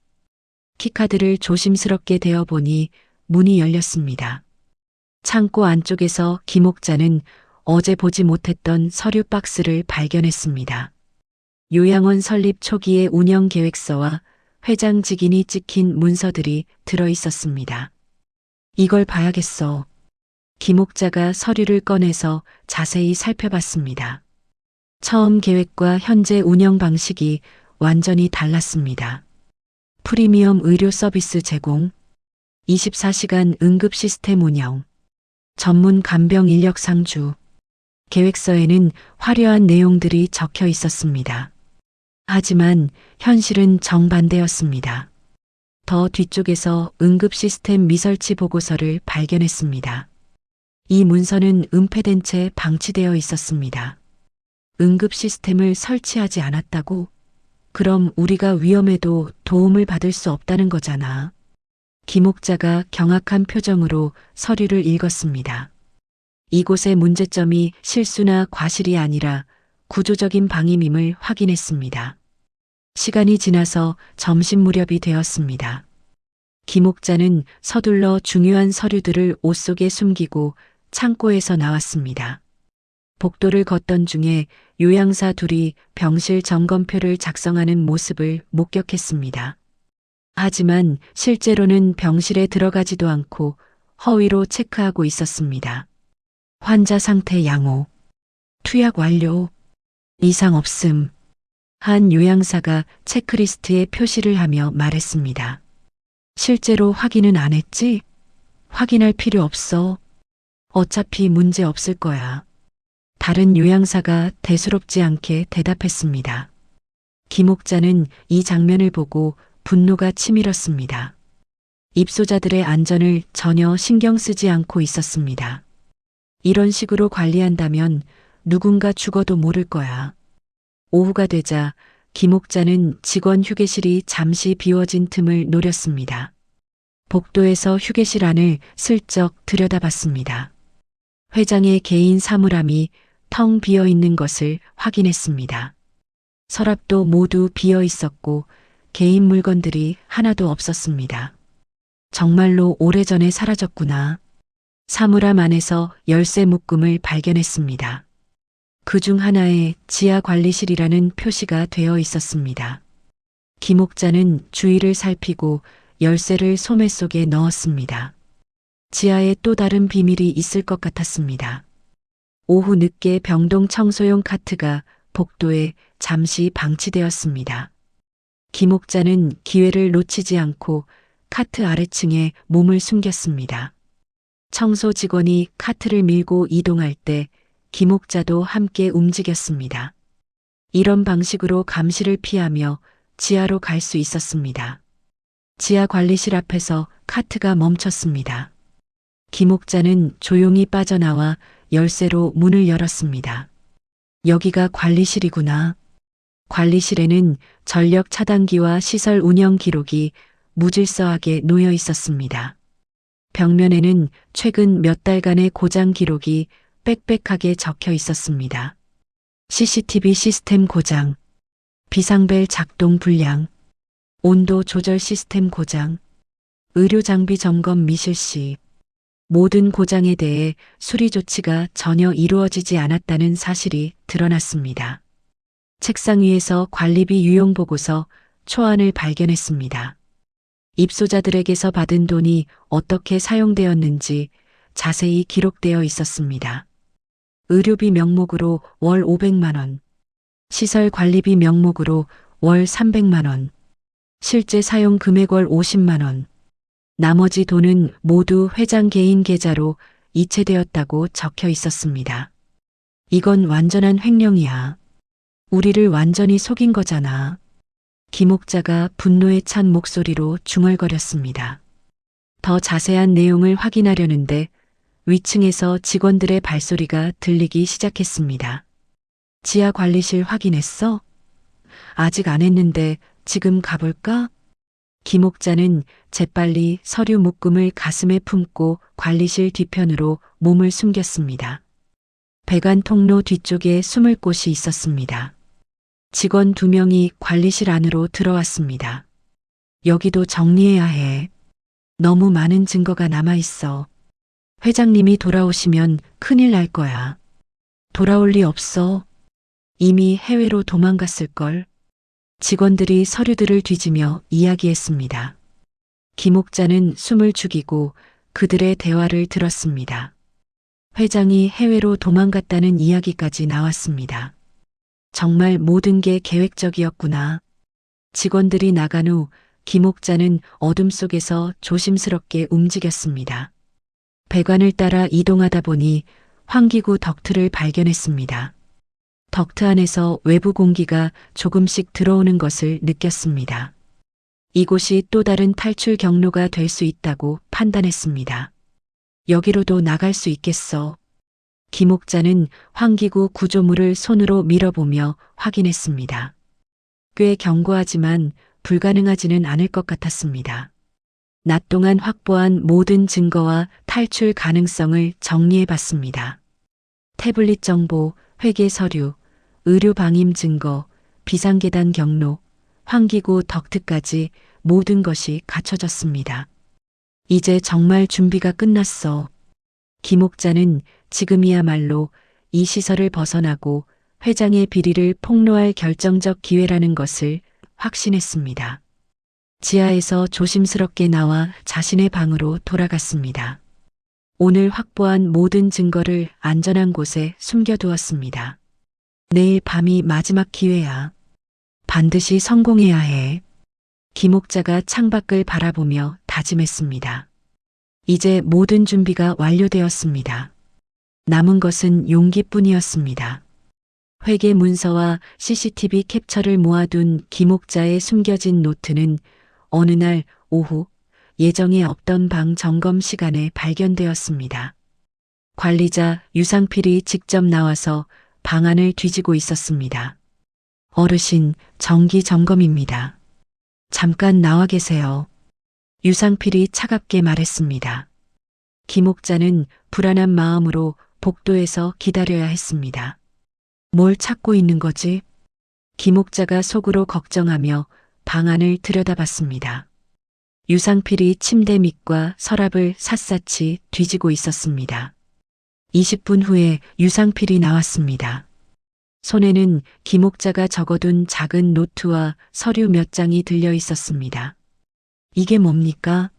키카드를 조심스럽게 대어보니 문이 열렸습니다. 창고 안쪽에서 김옥자는 어제 보지 못했던 서류 박스를 발견했습니다. 요양원 설립 초기의 운영 계획서와 회장 직인이 찍힌 문서들이 들어 있었습니다. 이걸 봐야겠어. 김옥자가 서류를 꺼내서 자세히 살펴봤습니다. 처음 계획과 현재 운영 방식이 완전히 달랐습니다. 프리미엄 의료 서비스 제공, 24시간 응급 시스템 운영, 전문 간병 인력 상주. 계획서에는 화려한 내용들이 적혀 있었습니다. 하지만 현실은 정반대였습니다. 더 뒤쪽에서 응급 시스템 미설치 보고서를 발견했습니다. 이 문서는 은폐된 채 방치되어 있었습니다. 응급 시스템을 설치하지 않았다고? 그럼 우리가 위험해도 도움을 받을 수 없다는 거잖아. 김옥자가 경악한 표정으로 서류를 읽었습니다. 이곳의 문제점이 실수나 과실이 아니라 구조적인 방임임을 확인했습니다. 시간이 지나서 점심 무렵이 되었습니다. 김옥자는 서둘러 중요한 서류들을 옷 속에 숨기고 창고에서 나왔습니다. 복도를 걷던 중에 요양사 둘이 병실 점검표를 작성하는 모습을 목격했습니다. 하지만 실제로는 병실에 들어가지도 않고 허위로 체크하고 있었습니다. 환자 상태 양호, 투약 완료, 이상 없음. 한 요양사가 체크리스트에 표시를 하며 말했습니다. 실제로 확인은 안 했지? 확인할 필요 없어. 어차피 문제 없을 거야. 다른 요양사가 대수롭지 않게 대답했습니다. 김옥자는 이 장면을 보고 분노가 치밀었습니다. 입소자들의 안전을 전혀 신경 쓰지 않고 있었습니다. 이런 식으로 관리한다면 누군가 죽어도 모를 거야. 오후가 되자 김옥자는 직원 휴게실이 잠시 비워진 틈을 노렸습니다. 복도에서 휴게실 안을 슬쩍 들여다봤습니다. 회장의 개인 사물함이 텅 비어 있는 것을 확인했습니다. 서랍도 모두 비어 있었고 개인 물건들이 하나도 없었습니다. 정말로 오래전에 사라졌구나. 사물함 안에서 열쇠 묶음을 발견했습니다. 그중 하나에 지하 관리실이라는 표시가 되어 있었습니다. 김옥자는 주위를 살피고 열쇠를 소매 속에 넣었습니다. 지하에 또 다른 비밀이 있을 것 같았습니다. 오후 늦게 병동 청소용 카트가 복도에 잠시 방치되었습니다. 김옥자는 기회를 놓치지 않고 카트 아래층에 몸을 숨겼습니다. 청소 직원이 카트를 밀고 이동할 때 김옥자도 함께 움직였습니다. 이런 방식으로 감시를 피하며 지하로 갈 수 있었습니다. 지하 관리실 앞에서 카트가 멈췄습니다. 김옥자는 조용히 빠져나와 열쇠로 문을 열었습니다. 여기가 관리실이구나. 관리실에는 전력 차단기와 시설 운영 기록이 무질서하게 놓여 있었습니다. 벽면에는 최근 몇 달간의 고장 기록이 빽빽하게 적혀 있었습니다. CCTV 시스템 고장, 비상벨 작동 불량, 온도 조절 시스템 고장, 의료 장비 점검 미실시, 모든 고장에 대해 수리 조치가 전혀 이루어지지 않았다는 사실이 드러났습니다. 책상 위에서 관리비 유용 보고서 초안을 발견했습니다. 입소자들에게서 받은 돈이 어떻게 사용되었는지 자세히 기록되어 있었습니다. 의료비 명목으로 월 500만 원, 시설 관리비 명목으로 월 300만 원, 실제 사용 금액 월 50만 원, 나머지 돈은 모두 회장 개인 계좌로 이체되었다고 적혀 있었습니다. 이건 완전한 횡령이야. 우리를 완전히 속인 거잖아. 김옥자가 분노에 찬 목소리로 중얼거렸습니다. 더 자세한 내용을 확인하려는데 위층에서 직원들의 발소리가 들리기 시작했습니다. 지하 관리실 확인했어? 아직 안 했는데 지금 가볼까? 김옥자는 재빨리 서류 묶음을 가슴에 품고 관리실 뒤편으로 몸을 숨겼습니다. 배관 통로 뒤쪽에 숨을 곳이 있었습니다. 직원 2명이 관리실 안으로 들어왔습니다. 여기도 정리해야 해. 너무 많은 증거가 남아있어. 회장님이 돌아오시면 큰일 날 거야. 돌아올 리 없어. 이미 해외로 도망갔을걸. 직원들이 서류들을 뒤지며 이야기했습니다. 김옥자는 숨을 죽이고 그들의 대화를 들었습니다. 회장이 해외로 도망갔다는 이야기까지 나왔습니다. 정말 모든 게 계획적이었구나. 직원들이 나간 후 김옥자는 어둠 속에서 조심스럽게 움직였습니다. 배관을 따라 이동하다 보니 환기구 덕트를 발견했습니다. 덕트 안에서 외부 공기가 조금씩 들어오는 것을 느꼈습니다. 이곳이 또 다른 탈출 경로가 될 수 있다고 판단했습니다. 여기로도 나갈 수 있겠어. 김옥자는 환기구 구조물을 손으로 밀어보며 확인했습니다. 꽤 견고하지만 불가능하지는 않을 것 같았습니다. 낮 동안 확보한 모든 증거와 탈출 가능성을 정리해봤습니다. 태블릿 정보, 회계 서류, 의료 방임 증거, 비상계단 경로, 환기구 덕트까지 모든 것이 갖춰졌습니다. 이제 정말 준비가 끝났어. 김옥자는 지금이야말로 이 시설을 벗어나고 회장의 비리를 폭로할 결정적 기회라는 것을 확신했습니다. 지하에서 조심스럽게 나와 자신의 방으로 돌아갔습니다. 오늘 확보한 모든 증거를 안전한 곳에 숨겨두었습니다. 내일 밤이 마지막 기회야. 반드시 성공해야 해. 김옥자가 창밖을 바라보며 다짐했습니다. 이제 모든 준비가 완료되었습니다. 남은 것은 용기뿐이었습니다. 회계 문서와 CCTV 캡처를 모아둔 김옥자의 숨겨진 노트는 어느 날 오후 예정에 없던 방 점검 시간에 발견되었습니다. 관리자 유상필이 직접 나와서 방안을 뒤지고 있었습니다. 어르신, 정기 점검입니다. 잠깐 나와 계세요. 유상필이 차갑게 말했습니다. 김옥자는 불안한 마음으로 복도에서 기다려야 했습니다. 뭘 찾고 있는 거지? 김옥자가 속으로 걱정하며 방 안을 들여다봤습니다. 유상필이 침대 밑과 서랍을 샅샅이 뒤지고 있었습니다. 20분 후에 유상필이 나왔습니다. 손에는 김옥자가 적어둔 작은 노트와 서류 몇 장이 들려 있었습니다. 이게 뭡니까?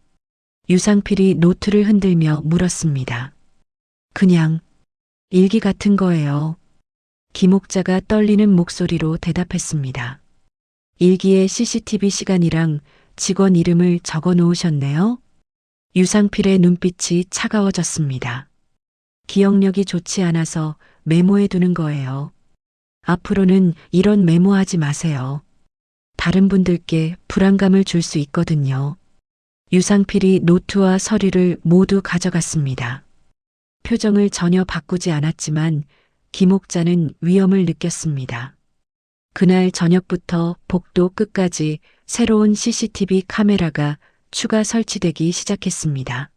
유상필이 노트를 흔들며 물었습니다. 그냥 일기 같은 거예요. 김옥자가 떨리는 목소리로 대답했습니다. 일기에 CCTV 시간이랑 직원 이름을 적어 놓으셨네요. 유상필의 눈빛이 차가워졌습니다. 기억력이 좋지 않아서 메모해 두는 거예요. 앞으로는 이런 메모하지 마세요. 다른 분들께 불안감을 줄 수 있거든요. 유상필이 노트와 서류를 모두 가져갔습니다. 표정을 전혀 바꾸지 않았지만 김옥자는 위험을 느꼈습니다. 그날 저녁부터 복도 끝까지 새로운 CCTV 카메라가 추가 설치되기 시작했습니다.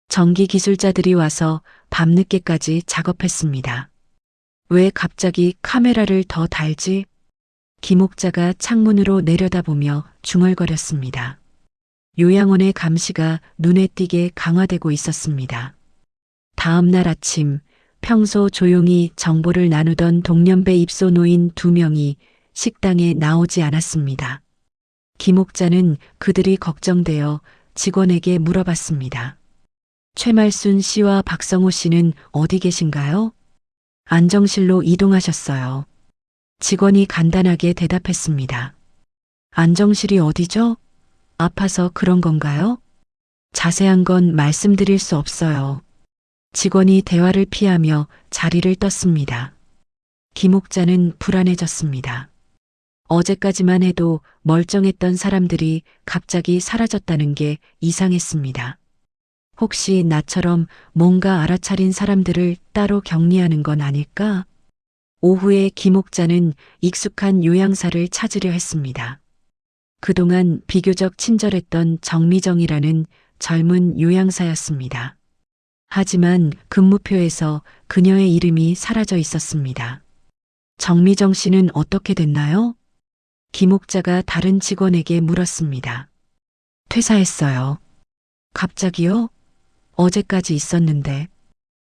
전기 기술자들이 와서 밤늦게까지 작업했습니다. 왜 갑자기 카메라를 더 달지? 김옥자가 창문으로 내려다보며 중얼거렸습니다. 요양원의 감시가 눈에 띄게 강화되고 있었습니다. 다음 날 아침 평소 조용히 정보를 나누던 동년배 입소노인 2명이 식당에 나오지 않았습니다. 김옥자는 그들이 걱정되어 직원에게 물어봤습니다. 최말순 씨와 박성호 씨는 어디 계신가요? 안정실로 이동하셨어요. 직원이 간단하게 대답했습니다. 안정실이 어디죠? 아파서 그런 건가요? 자세한 건 말씀드릴 수 없어요. 직원이 대화를 피하며 자리를 떴습니다. 김옥자는 불안해졌습니다. 어제까지만 해도 멀쩡했던 사람들이 갑자기 사라졌다는 게 이상했습니다. 혹시 나처럼 뭔가 알아차린 사람들을 따로 격리하는 건 아닐까? 오후에 김옥자는 익숙한 요양사를 찾으려 했습니다. 그동안 비교적 친절했던 정미정이라는 젊은 요양사였습니다. 하지만 근무표에서 그녀의 이름이 사라져 있었습니다. 정미정 씨는 어떻게 됐나요? 김옥자가 다른 직원에게 물었습니다. 퇴사했어요. 갑자기요? 어제까지 있었는데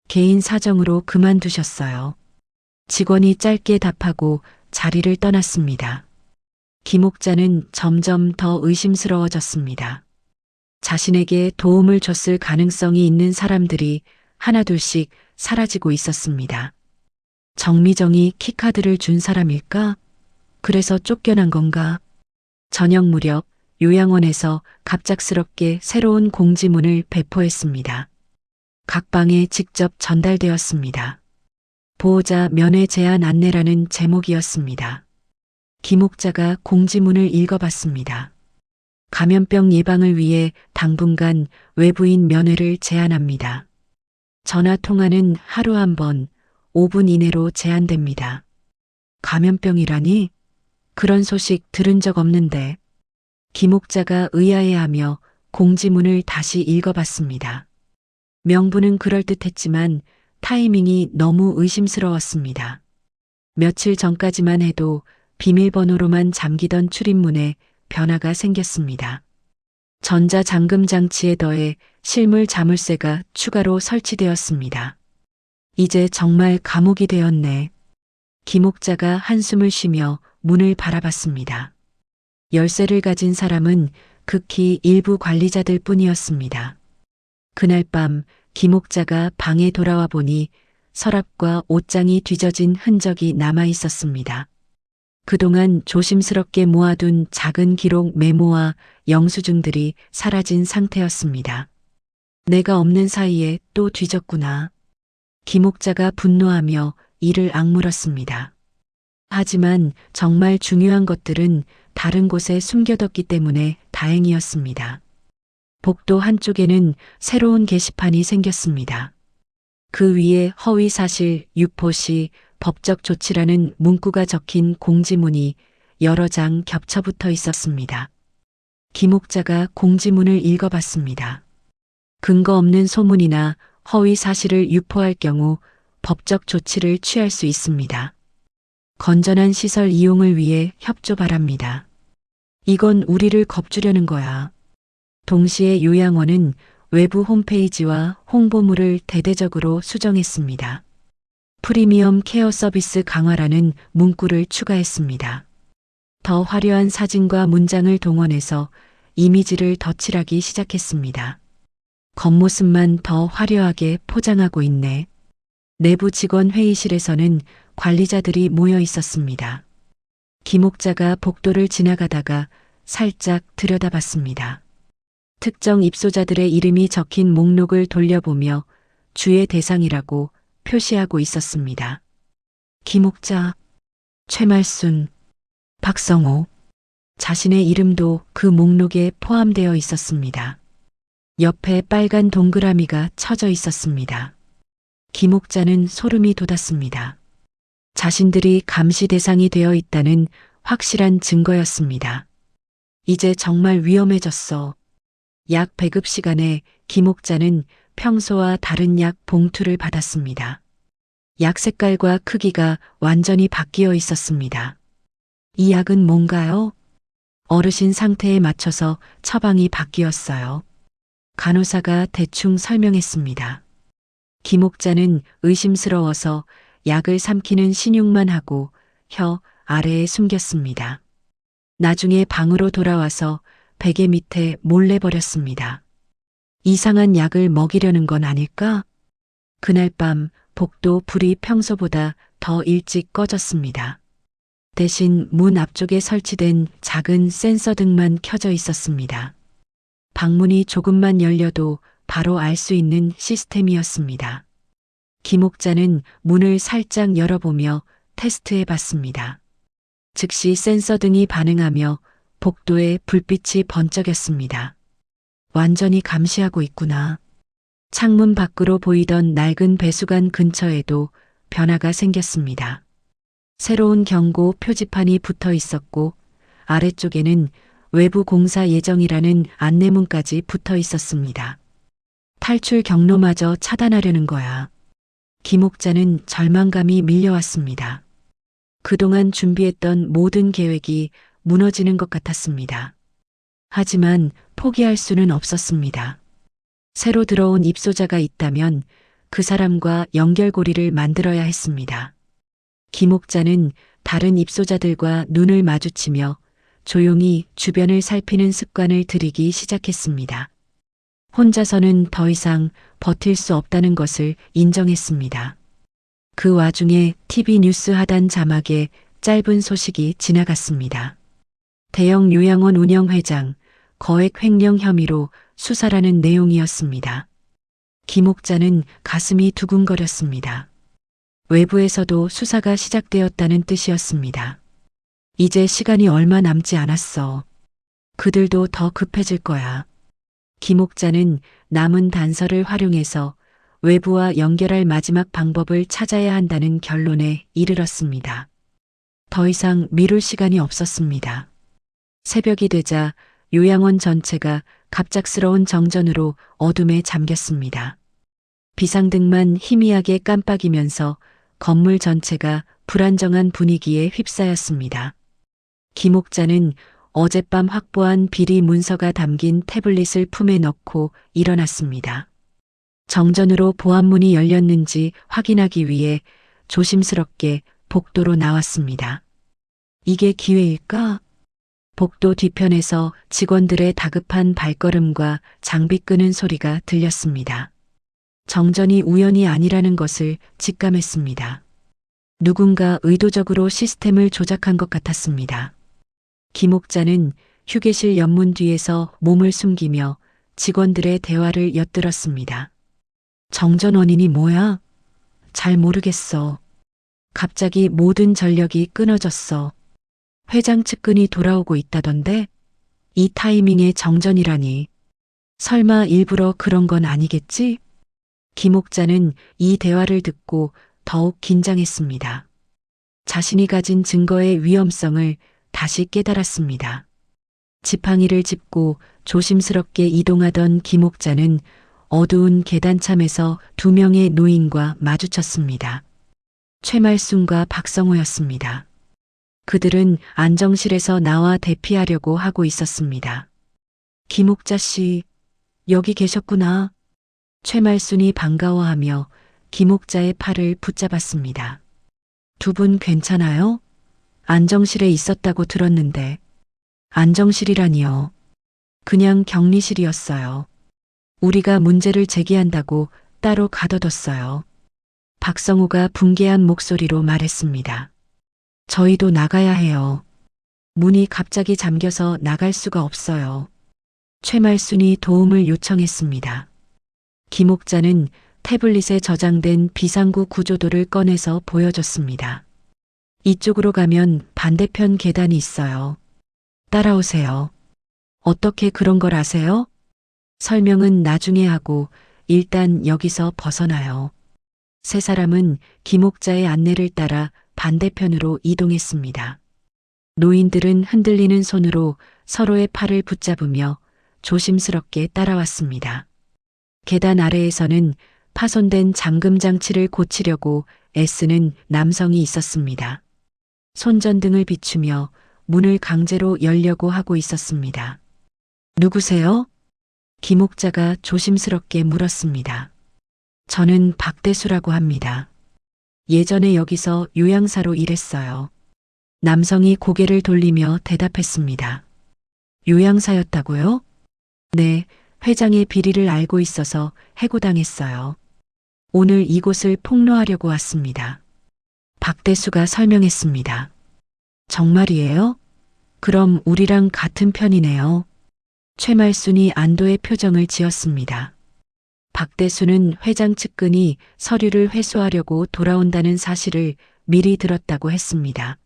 개인 사정으로 그만두셨어요. 직원이 짧게 답하고 자리를 떠났습니다. 김옥자는 점점 더 의심스러워졌습니다. 자신에게 도움을 줬을 가능성이 있는 사람들이 하나둘씩 사라지고 있었습니다. 정미정이 키카드를 준 사람일까? 그래서 쫓겨난 건가? 저녁 무렵 요양원에서 갑작스럽게 새로운 공지문을 배포했습니다. 각 방에 직접 전달되었습니다. 보호자 면회 제한 안내라는 제목이었습니다. 김옥자가 공지문을 읽어봤습니다. 감염병 예방을 위해 당분간 외부인 면회를 제한합니다. 전화 통화는 하루 1번, 5분 이내로 제한됩니다. 감염병이라니? 그런 소식 들은 적 없는데. 김옥자가 의아해하며 공지문을 다시 읽어봤습니다. 명분은 그럴듯했지만 타이밍이 너무 의심스러웠습니다. 며칠 전까지만 해도 비밀번호로만 잠기던 출입문에 변화가 생겼습니다. 전자잠금 장치에 더해 실물 자물쇠가 추가로 설치되었습니다. 이제 정말 감옥이 되었네. 김옥자가 한숨을 쉬며 문을 바라봤습니다. 열쇠를 가진 사람은 극히 일부 관리자들 뿐이었습니다. 그날 밤 김옥자가 방에 돌아와 보니 서랍과 옷장이 뒤져진 흔적이 남아 있었습니다. 그동안 조심스럽게 모아둔 작은 기록 메모와 영수증들이 사라진 상태였습니다. 내가 없는 사이에 또 뒤졌구나. 김옥자가 분노하며 이를 악물었습니다. 하지만 정말 중요한 것들은 다른 곳에 숨겨뒀기 때문에 다행이었습니다. 복도 한쪽에는 새로운 게시판이 생겼습니다. 그 위에 허위사실 유포시 법적 조치라는 문구가 적힌 공지문이 여러 장 겹쳐붙어 있었습니다. 김옥자가 공지문을 읽어봤습니다. 근거 없는 소문이나 허위 사실을 유포할 경우 법적 조치를 취할 수 있습니다. 건전한 시설 이용을 위해 협조 바랍니다. 이건 우리를 겁주려는 거야. 동시에 요양원은 외부 홈페이지와 홍보물을 대대적으로 수정했습니다. 프리미엄 케어 서비스 강화라는 문구를 추가했습니다. 더 화려한 사진과 문장을 동원해서 이미지를 덧칠하기 시작했습니다. 겉모습만 더 화려하게 포장하고 있네. 내부 직원 회의실에서는 관리자들이 모여 있었습니다. 김옥자가 복도를 지나가다가 살짝 들여다봤습니다. 특정 입소자들의 이름이 적힌 목록을 돌려보며 주의 대상이라고 표시하고 있었습니다. 김옥자, 최말순, 박성호, 자신의 이름도 그 목록에 포함되어 있었습니다. 옆에 빨간 동그라미가 쳐져 있었습니다. 김옥자는 소름이 돋았습니다. 자신들이 감시 대상이 되어 있다는 확실한 증거였습니다. 이제 정말 위험해졌어. 약 배급 시간에 김옥자는 평소와 다른 약 봉투를 받았습니다. 약 색깔과 크기가 완전히 바뀌어 있었습니다. 이 약은 뭔가요? 어르신 상태에 맞춰서 처방이 바뀌었어요. 간호사가 대충 설명했습니다. 김옥자는 의심스러워서 약을 삼키는 신용만 하고 혀 아래에 숨겼습니다. 나중에 방으로 돌아와서 베개 밑에 몰래 버렸습니다. 이상한 약을 먹이려는 건 아닐까? 그날 밤 복도 불이 평소보다 더 일찍 꺼졌습니다. 대신 문 앞쪽에 설치된 작은 센서 등만 켜져 있었습니다. 방문이 조금만 열려도 바로 알 수 있는 시스템이었습니다. 김옥자는 문을 살짝 열어보며 테스트해 봤습니다. 즉시 센서 등이 반응하며 복도에 불빛이 번쩍였습니다. 완전히 감시하고 있구나. 창문 밖으로 보이던 낡은 배수관 근처에도 변화가 생겼습니다. 새로운 경고 표지판이 붙어 있었고 아래쪽에는 외부 공사 예정이라는 안내문까지 붙어 있었습니다. 탈출 경로마저 차단하려는 거야. 김옥자는 절망감이 밀려왔습니다. 그동안 준비했던 모든 계획이 무너지는 것 같았습니다. 하지만 포기할 수는 없었습니다. 새로 들어온 입소자가 있다면 그 사람과 연결고리를 만들어야 했습니다. 김옥자는 다른 입소자들과 눈을 마주치며 조용히 주변을 살피는 습관을 들이기 시작했습니다. 혼자서는 더 이상 버틸 수 없다는 것을 인정했습니다. 그 와중에 TV 뉴스 하단 자막에 짧은 소식이 지나갔습니다. 대형 요양원 운영회장 거액 횡령 혐의로 수사라는 내용이었습니다. 김옥자는 가슴이 두근거렸습니다. 외부에서도 수사가 시작되었다는 뜻이었습니다. 이제 시간이 얼마 남지 않았어. 그들도 더 급해질 거야. 김옥자는 남은 단서를 활용해서 외부와 연결할 마지막 방법을 찾아야 한다는 결론에 이르렀습니다. 더 이상 미룰 시간이 없었습니다. 새벽이 되자 요양원 전체가 갑작스러운 정전으로 어둠에 잠겼습니다. 비상등만 희미하게 깜빡이면서 건물 전체가 불안정한 분위기에 휩싸였습니다. 김옥자는 어젯밤 확보한 비리 문서가 담긴 태블릿을 품에 넣고 일어났습니다. 정전으로 보안문이 열렸는지 확인하기 위해 조심스럽게 복도로 나왔습니다. 이게 기회일까? 복도 뒤편에서 직원들의 다급한 발걸음과 장비 끄는 소리가 들렸습니다. 정전이 우연이 아니라는 것을 직감했습니다. 누군가 의도적으로 시스템을 조작한 것 같았습니다. 김옥자는 휴게실 옆문 뒤에서 몸을 숨기며 직원들의 대화를 엿들었습니다. 정전 원인이 뭐야? 잘 모르겠어. 갑자기 모든 전력이 끊어졌어. 회장 측근이 돌아오고 있다던데? 이 타이밍에 정전이라니. 설마 일부러 그런 건 아니겠지? 김옥자는 이 대화를 듣고 더욱 긴장했습니다. 자신이 가진 증거의 위험성을 다시 깨달았습니다. 지팡이를 짚고 조심스럽게 이동하던 김옥자는 어두운 계단참에서 두 명의 노인과 마주쳤습니다. 최말순과 박성호였습니다. 그들은 안정실에서 나와 대피하려고 하고 있었습니다. 김옥자 씨, 여기 계셨구나. 최말순이 반가워하며 김옥자의 팔을 붙잡았습니다. 두 분 괜찮아요? 안정실에 있었다고 들었는데. 안정실이라니요. 그냥 격리실이었어요. 우리가 문제를 제기한다고 따로 가둬뒀어요. 박성우가 붕괴한 목소리로 말했습니다. 저희도 나가야 해요. 문이 갑자기 잠겨서 나갈 수가 없어요. 최말순이 도움을 요청했습니다. 김옥자는 태블릿에 저장된 비상구 구조도를 꺼내서 보여줬습니다. 이쪽으로 가면 반대편 계단이 있어요. 따라오세요. 어떻게 그런 걸 아세요? 설명은 나중에 하고 일단 여기서 벗어나요. 세 사람은 김옥자의 안내를 따라 반대편으로 이동했습니다. 노인들은 흔들리는 손으로 서로의 팔을 붙잡으며 조심스럽게 따라왔습니다. 계단 아래에서는 파손된 잠금 장치를 고치려고 애쓰는 남성이 있었습니다. 손전등을 비추며 문을 강제로 열려고 하고 있었습니다. 누구세요? 김옥자가 조심스럽게 물었습니다. 저는 박대수라고 합니다. 예전에 여기서 요양사로 일했어요. 남성이 고개를 돌리며 대답했습니다. 요양사였다고요? 네, 회장의 비리를 알고 있어서 해고당했어요. 오늘 이곳을 폭로하려고 왔습니다. 박대수가 설명했습니다. 정말이에요? 그럼 우리랑 같은 편이네요. 최말순이 안도의 표정을 지었습니다. 박대수는 회장 측근이 서류를 회수하려고 돌아온다는 사실을 미리 들었다고 했습니다.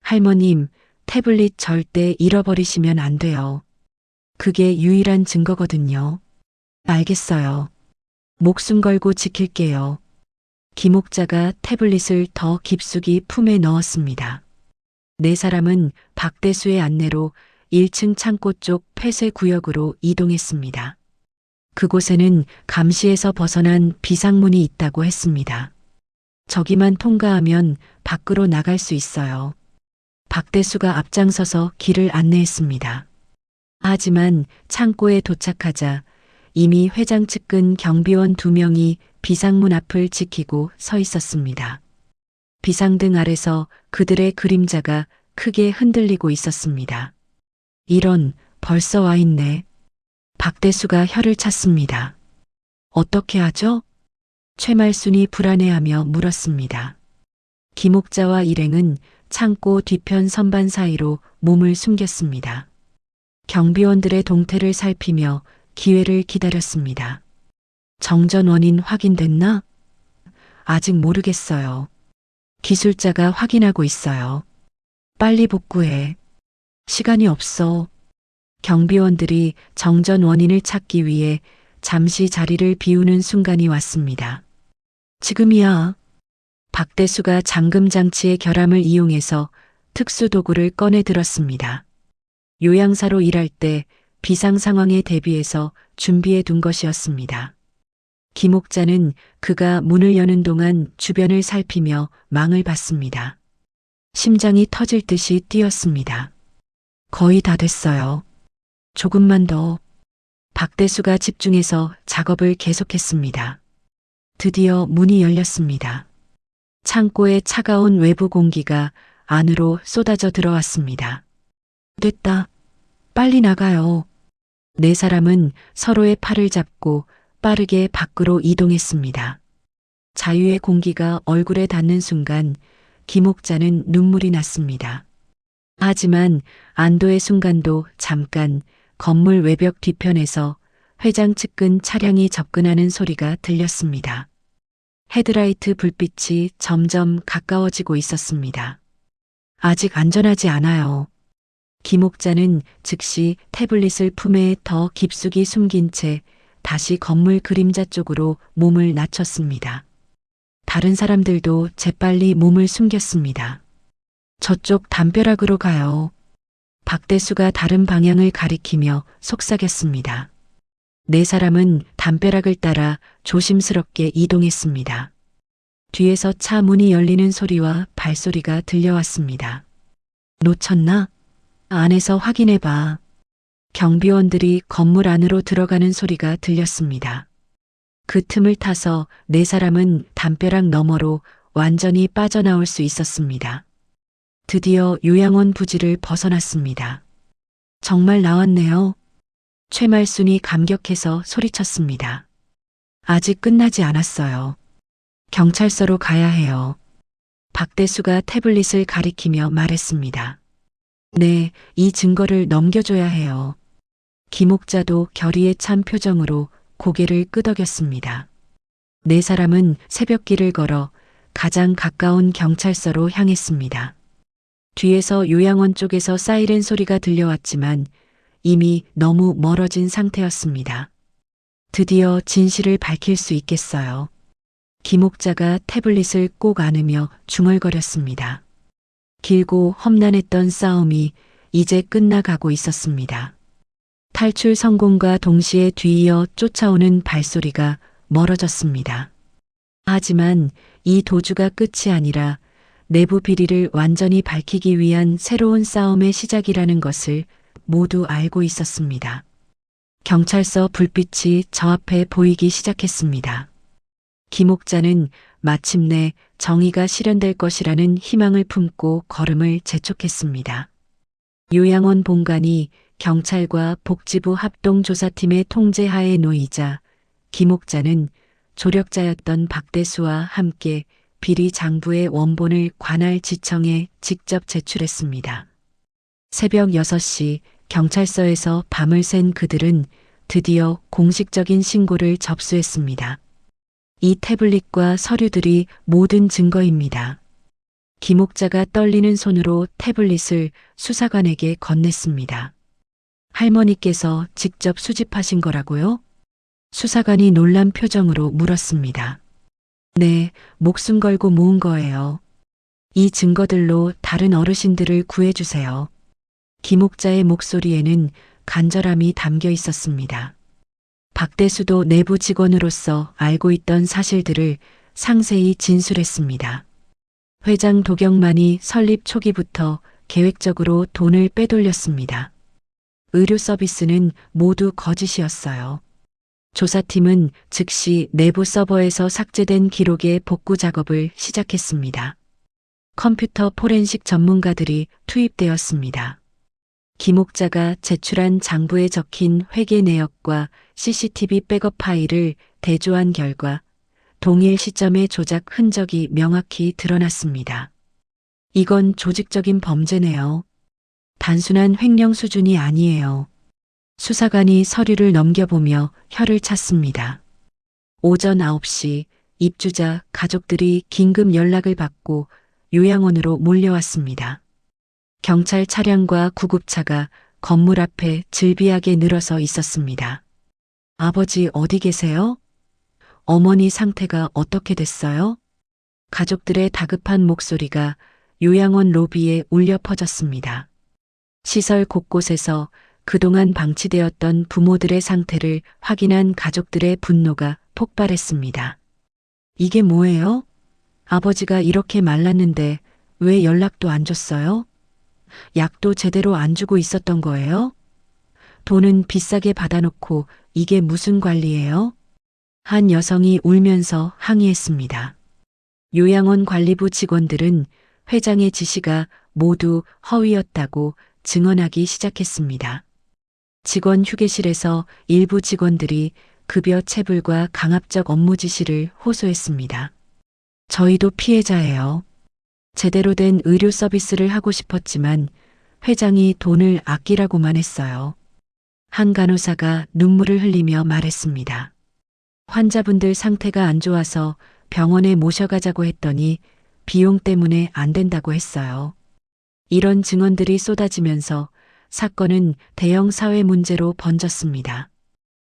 할머님, 태블릿 절대 잃어버리시면 안 돼요. 그게 유일한 증거거든요. 알겠어요. 목숨 걸고 지킬게요. 김옥자가 태블릿을 더 깊숙이 품에 넣었습니다. 네 사람은 박대수의 안내로 1층 창고 쪽 폐쇄 구역으로 이동했습니다. 그곳에는 감시에서 벗어난 비상문이 있다고 했습니다. 저기만 통과하면 밖으로 나갈 수 있어요. 박대수가 앞장서서 길을 안내했습니다. 하지만 창고에 도착하자 이미 회장 측근 경비원 2명이 비상문 앞을 지키고 서 있었습니다. 비상등 아래서 그들의 그림자가 크게 흔들리고 있었습니다. 이런, 벌써 와 있네. 박대수가 혀를 찼습니다. 어떻게 하죠? 최말순이 불안해하며 물었습니다. 김옥자와 일행은 창고 뒤편 선반 사이로 몸을 숨겼습니다. 경비원들의 동태를 살피며 기회를 기다렸습니다. 정전 원인 확인됐나? 아직 모르겠어요. 기술자가 확인하고 있어요. 빨리 복구해. 시간이 없어. 경비원들이 정전 원인을 찾기 위해 잠시 자리를 비우는 순간이 왔습니다. 지금이야. 박대수가 잠금 장치의 결함을 이용해서 특수 도구를 꺼내 들었습니다. 요양사로 일할 때 비상 상황에 대비해서 준비해 둔 것이었습니다. 김옥자는 그가 문을 여는 동안 주변을 살피며 망을 봤습니다. 심장이 터질 듯이 뛰었습니다. 거의 다 됐어요. 조금만 더. 박대수가 집중해서 작업을 계속했습니다. 드디어 문이 열렸습니다. 창고에 차가운 외부 공기가 안으로 쏟아져 들어왔습니다. 됐다. 빨리 나가요. 네 사람은 서로의 팔을 잡고 빠르게 밖으로 이동했습니다. 자유의 공기가 얼굴에 닿는 순간 김옥자는 눈물이 났습니다. 하지만 안도의 순간도 잠깐 건물 외벽 뒤편에서 회장 측근 차량이 접근하는 소리가 들렸습니다. 헤드라이트 불빛이 점점 가까워지고 있었습니다. 아직 안전하지 않아요. 김옥자는 즉시 태블릿을 품에 더 깊숙이 숨긴 채 다시 건물 그림자 쪽으로 몸을 낮췄습니다. 다른 사람들도 재빨리 몸을 숨겼습니다. 저쪽 담벼락으로 가요. 박대수가 다른 방향을 가리키며 속삭였습니다. 네 사람은 담벼락을 따라 조심스럽게 이동했습니다. 뒤에서 차 문이 열리는 소리와 발소리가 들려왔습니다. 놓쳤나? 안에서 확인해봐. 경비원들이 건물 안으로 들어가는 소리가 들렸습니다. 그 틈을 타서 네 사람은 담벼락 너머로 완전히 빠져나올 수 있었습니다. 드디어 요양원 부지를 벗어났습니다. 정말 나왔네요. 최말순이 감격해서 소리쳤습니다. 아직 끝나지 않았어요. 경찰서로 가야 해요. 박대수가 태블릿을 가리키며 말했습니다. 네, 이 증거를 넘겨줘야 해요. 김옥자도 결의에 찬 표정으로 고개를 끄덕였습니다. 네 사람은 새벽길을 걸어 가장 가까운 경찰서로 향했습니다. 뒤에서 요양원 쪽에서 사이렌 소리가 들려왔지만 이미 너무 멀어진 상태였습니다. 드디어 진실을 밝힐 수 있겠어요. 김옥자가 태블릿을 꼭 안으며 중얼거렸습니다. 길고 험난했던 싸움이 이제 끝나가고 있었습니다. 탈출 성공과 동시에 뒤이어 쫓아오는 발소리가 멀어졌습니다. 하지만 이 도주가 끝이 아니라 내부 비리를 완전히 밝히기 위한 새로운 싸움의 시작이라는 것을 모두 알고 있었습니다. 경찰서 불빛이 저 앞에 보이기 시작했습니다. 김옥자는 마침내 정의가 실현될 것이라는 희망을 품고 걸음을 재촉했습니다. 요양원 본관이 경찰과 복지부 합동조사팀의 통제하에 놓이자 김옥자는 조력자였던 박대수와 함께 비리 장부의 원본을 관할 지청에 직접 제출했습니다. 새벽 6시 경찰서에서 밤을 샌 그들은 드디어 공식적인 신고를 접수했습니다. 이 태블릿과 서류들이 모든 증거입니다. 김옥자가 떨리는 손으로 태블릿을 수사관에게 건넸습니다. 할머니께서 직접 수집하신 거라고요? 수사관이 놀란 표정으로 물었습니다. 네, 목숨 걸고 모은 거예요. 이 증거들로 다른 어르신들을 구해주세요. 김옥자의 목소리에는 간절함이 담겨 있었습니다. 박대수도 내부 직원으로서 알고 있던 사실들을 상세히 진술했습니다. 회장 도경만이 설립 초기부터 계획적으로 돈을 빼돌렸습니다. 의료 서비스는 모두 거짓이었어요. 조사팀은 즉시 내부 서버에서 삭제된 기록의 복구 작업을 시작했습니다. 컴퓨터 포렌식 전문가들이 투입되었습니다. 김옥자가 제출한 장부에 적힌 회계 내역과 CCTV 백업 파일을 대조한 결과 동일 시점의 조작 흔적이 명확히 드러났습니다. 이건 조직적인 범죄네요. 단순한 횡령 수준이 아니에요. 수사관이 서류를 넘겨보며 혀를 찼습니다. 오전 9시 입주자 가족들이 긴급 연락을 받고 요양원으로 몰려왔습니다. 경찰 차량과 구급차가 건물 앞에 즐비하게 늘어서 있었습니다. 아버지 어디 계세요? 어머니 상태가 어떻게 됐어요? 가족들의 다급한 목소리가 요양원 로비에 울려 퍼졌습니다. 시설 곳곳에서 그동안 방치되었던 부모들의 상태를 확인한 가족들의 분노가 폭발했습니다. 이게 뭐예요? 아버지가 이렇게 말랐는데 왜 연락도 안 줬어요? 약도 제대로 안 주고 있었던 거예요? 돈은 비싸게 받아놓고 이게 무슨 관리예요? 한 여성이 울면서 항의했습니다. 요양원 관리부 직원들은 회장의 지시가 모두 허위였다고 증언하기 시작했습니다. 직원 휴게실에서 일부 직원들이 급여 체불과 강압적 업무 지시를 호소했습니다. 저희도 피해자예요. 제대로 된 의료 서비스를 하고 싶었지만 회장이 돈을 아끼라고만 했어요. 한 간호사가 눈물을 흘리며 말했습니다. 환자분들 상태가 안 좋아서 병원에 모셔가자고 했더니 비용 때문에 안 된다고 했어요. 이런 증언들이 쏟아지면서 사건은 대형 사회 문제로 번졌습니다.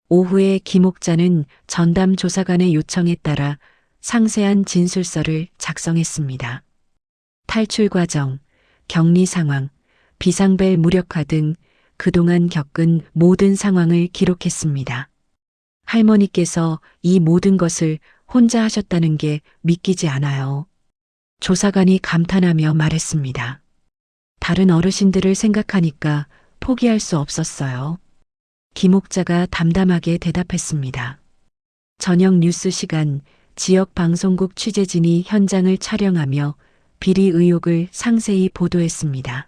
오후에 김옥자는 전담 조사관의 요청에 따라 상세한 진술서를 작성했습니다. 탈출 과정, 격리 상황, 비상벨 무력화 등 그동안 겪은 모든 상황을 기록했습니다. 할머니께서 이 모든 것을 혼자 하셨다는 게 믿기지 않아요. 조사관이 감탄하며 말했습니다. 다른 어르신들을 생각하니까 포기할 수 없었어요. 김옥자가 담담하게 대답했습니다. 저녁 뉴스 시간 지역 방송국 취재진이 현장을 촬영하며 비리 의혹을 상세히 보도했습니다.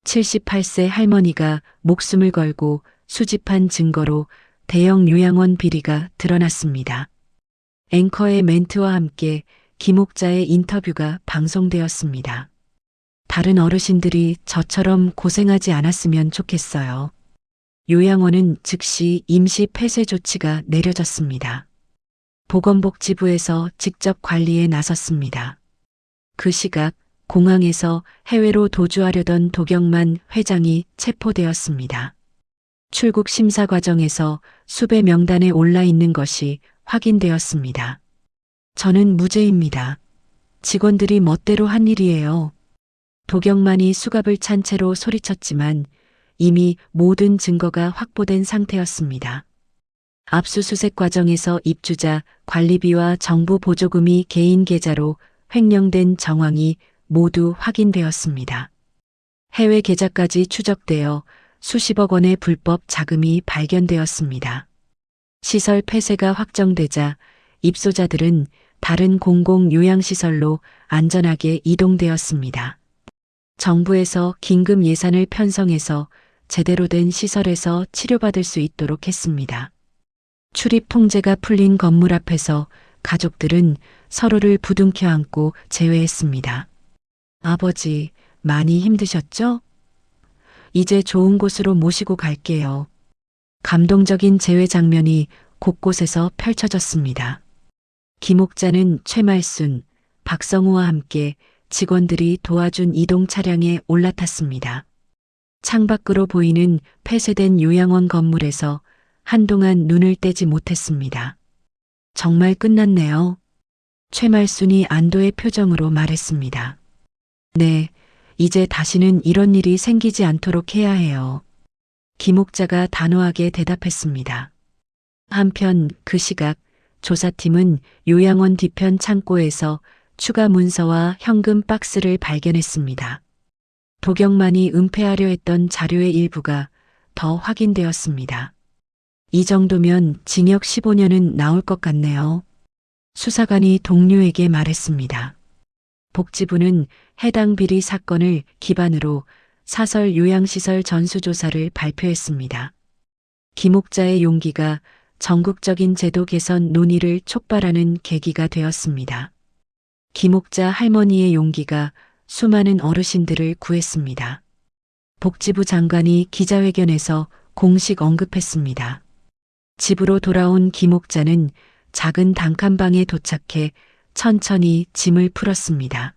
78세 할머니가 목숨을 걸고 수집한 증거로 대형 요양원 비리가 드러났습니다. 앵커의 멘트와 함께 김옥자의 인터뷰가 방송되었습니다. 다른 어르신들이 저처럼 고생하지 않았으면 좋겠어요. 요양원은 즉시 임시 폐쇄 조치가 내려졌습니다. 보건복지부에서 직접 관리에 나섰습니다. 그 시각 공항에서 해외로 도주하려던 도경만 회장이 체포되었습니다. 출국 심사 과정에서 수배 명단에 올라 있는 것이 확인되었습니다. 저는 무죄입니다. 직원들이 멋대로 한 일이에요. 도경만이 수갑을 찬 채로 소리쳤지만 이미 모든 증거가 확보된 상태였습니다. 압수수색 과정에서 입주자, 관리비와 정부 보조금이 개인 계좌로 횡령된 정황이 모두 확인되었습니다. 해외 계좌까지 추적되어 수십억 원의 불법 자금이 발견되었습니다. 시설 폐쇄가 확정되자 입소자들은 다른 공공 요양시설로 안전하게 이동되었습니다. 정부에서 긴급 예산을 편성해서 제대로 된 시설에서 치료받을 수 있도록 했습니다. 출입 통제가 풀린 건물 앞에서 가족들은 서로를 부둥켜 안고 제외했습니다. 아버지, 많이 힘드셨죠? 이제 좋은 곳으로 모시고 갈게요. 감동적인 제외 장면이 곳곳에서 펼쳐졌습니다. 김옥자는 최말순, 박성우와 함께 직원들이 도와준 이동 차량에 올라탔습니다. 창밖으로 보이는 폐쇄된 요양원 건물에서 한동안 눈을 떼지 못했습니다. 정말 끝났네요. 최말순이 안도의 표정으로 말했습니다. 네, 이제 다시는 이런 일이 생기지 않도록 해야 해요. 김옥자가 단호하게 대답했습니다. 한편 그 시각 조사팀은 요양원 뒤편 창고에서 추가 문서와 현금 박스를 발견했습니다. 도경만이 은폐하려 했던 자료의 일부가 더 확인되었습니다. 이 정도면 징역 15년은 나올 것 같네요. 수사관이 동료에게 말했습니다. 복지부는 해당 비리 사건을 기반으로 사설 요양시설 전수조사를 발표했습니다. 김옥자의 용기가 전국적인 제도 개선 논의를 촉발하는 계기가 되었습니다. 김옥자 할머니의 용기가 수많은 어르신들을 구했습니다. 복지부 장관이 기자회견에서 공식 언급했습니다. 집으로 돌아온 김옥자는 작은 단칸방에 도착해 천천히 짐을 풀었습니다.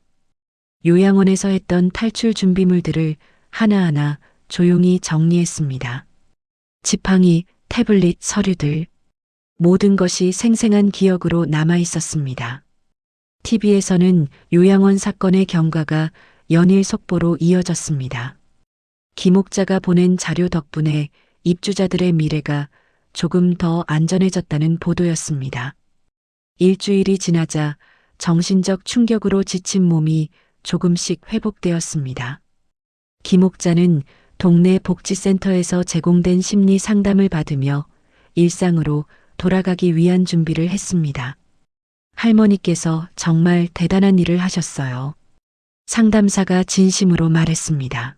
요양원에서 했던 탈출 준비물들을 하나하나 조용히 정리했습니다. 지팡이, 태블릿, 서류들. 모든 것이 생생한 기억으로 남아 있었습니다. TV에서는 요양원 사건의 경과가 연일 속보로 이어졌습니다. 김옥자가 보낸 자료 덕분에 입주자들의 미래가 조금 더 안전해졌다는 보도였습니다. 일주일이 지나자 정신적 충격으로 지친 몸이 조금씩 회복되었습니다. 김옥자는 동네 복지센터에서 제공된 심리 상담을 받으며 일상으로 돌아가기 위한 준비를 했습니다. 할머니께서 정말 대단한 일을 하셨어요. 상담사가 진심으로 말했습니다.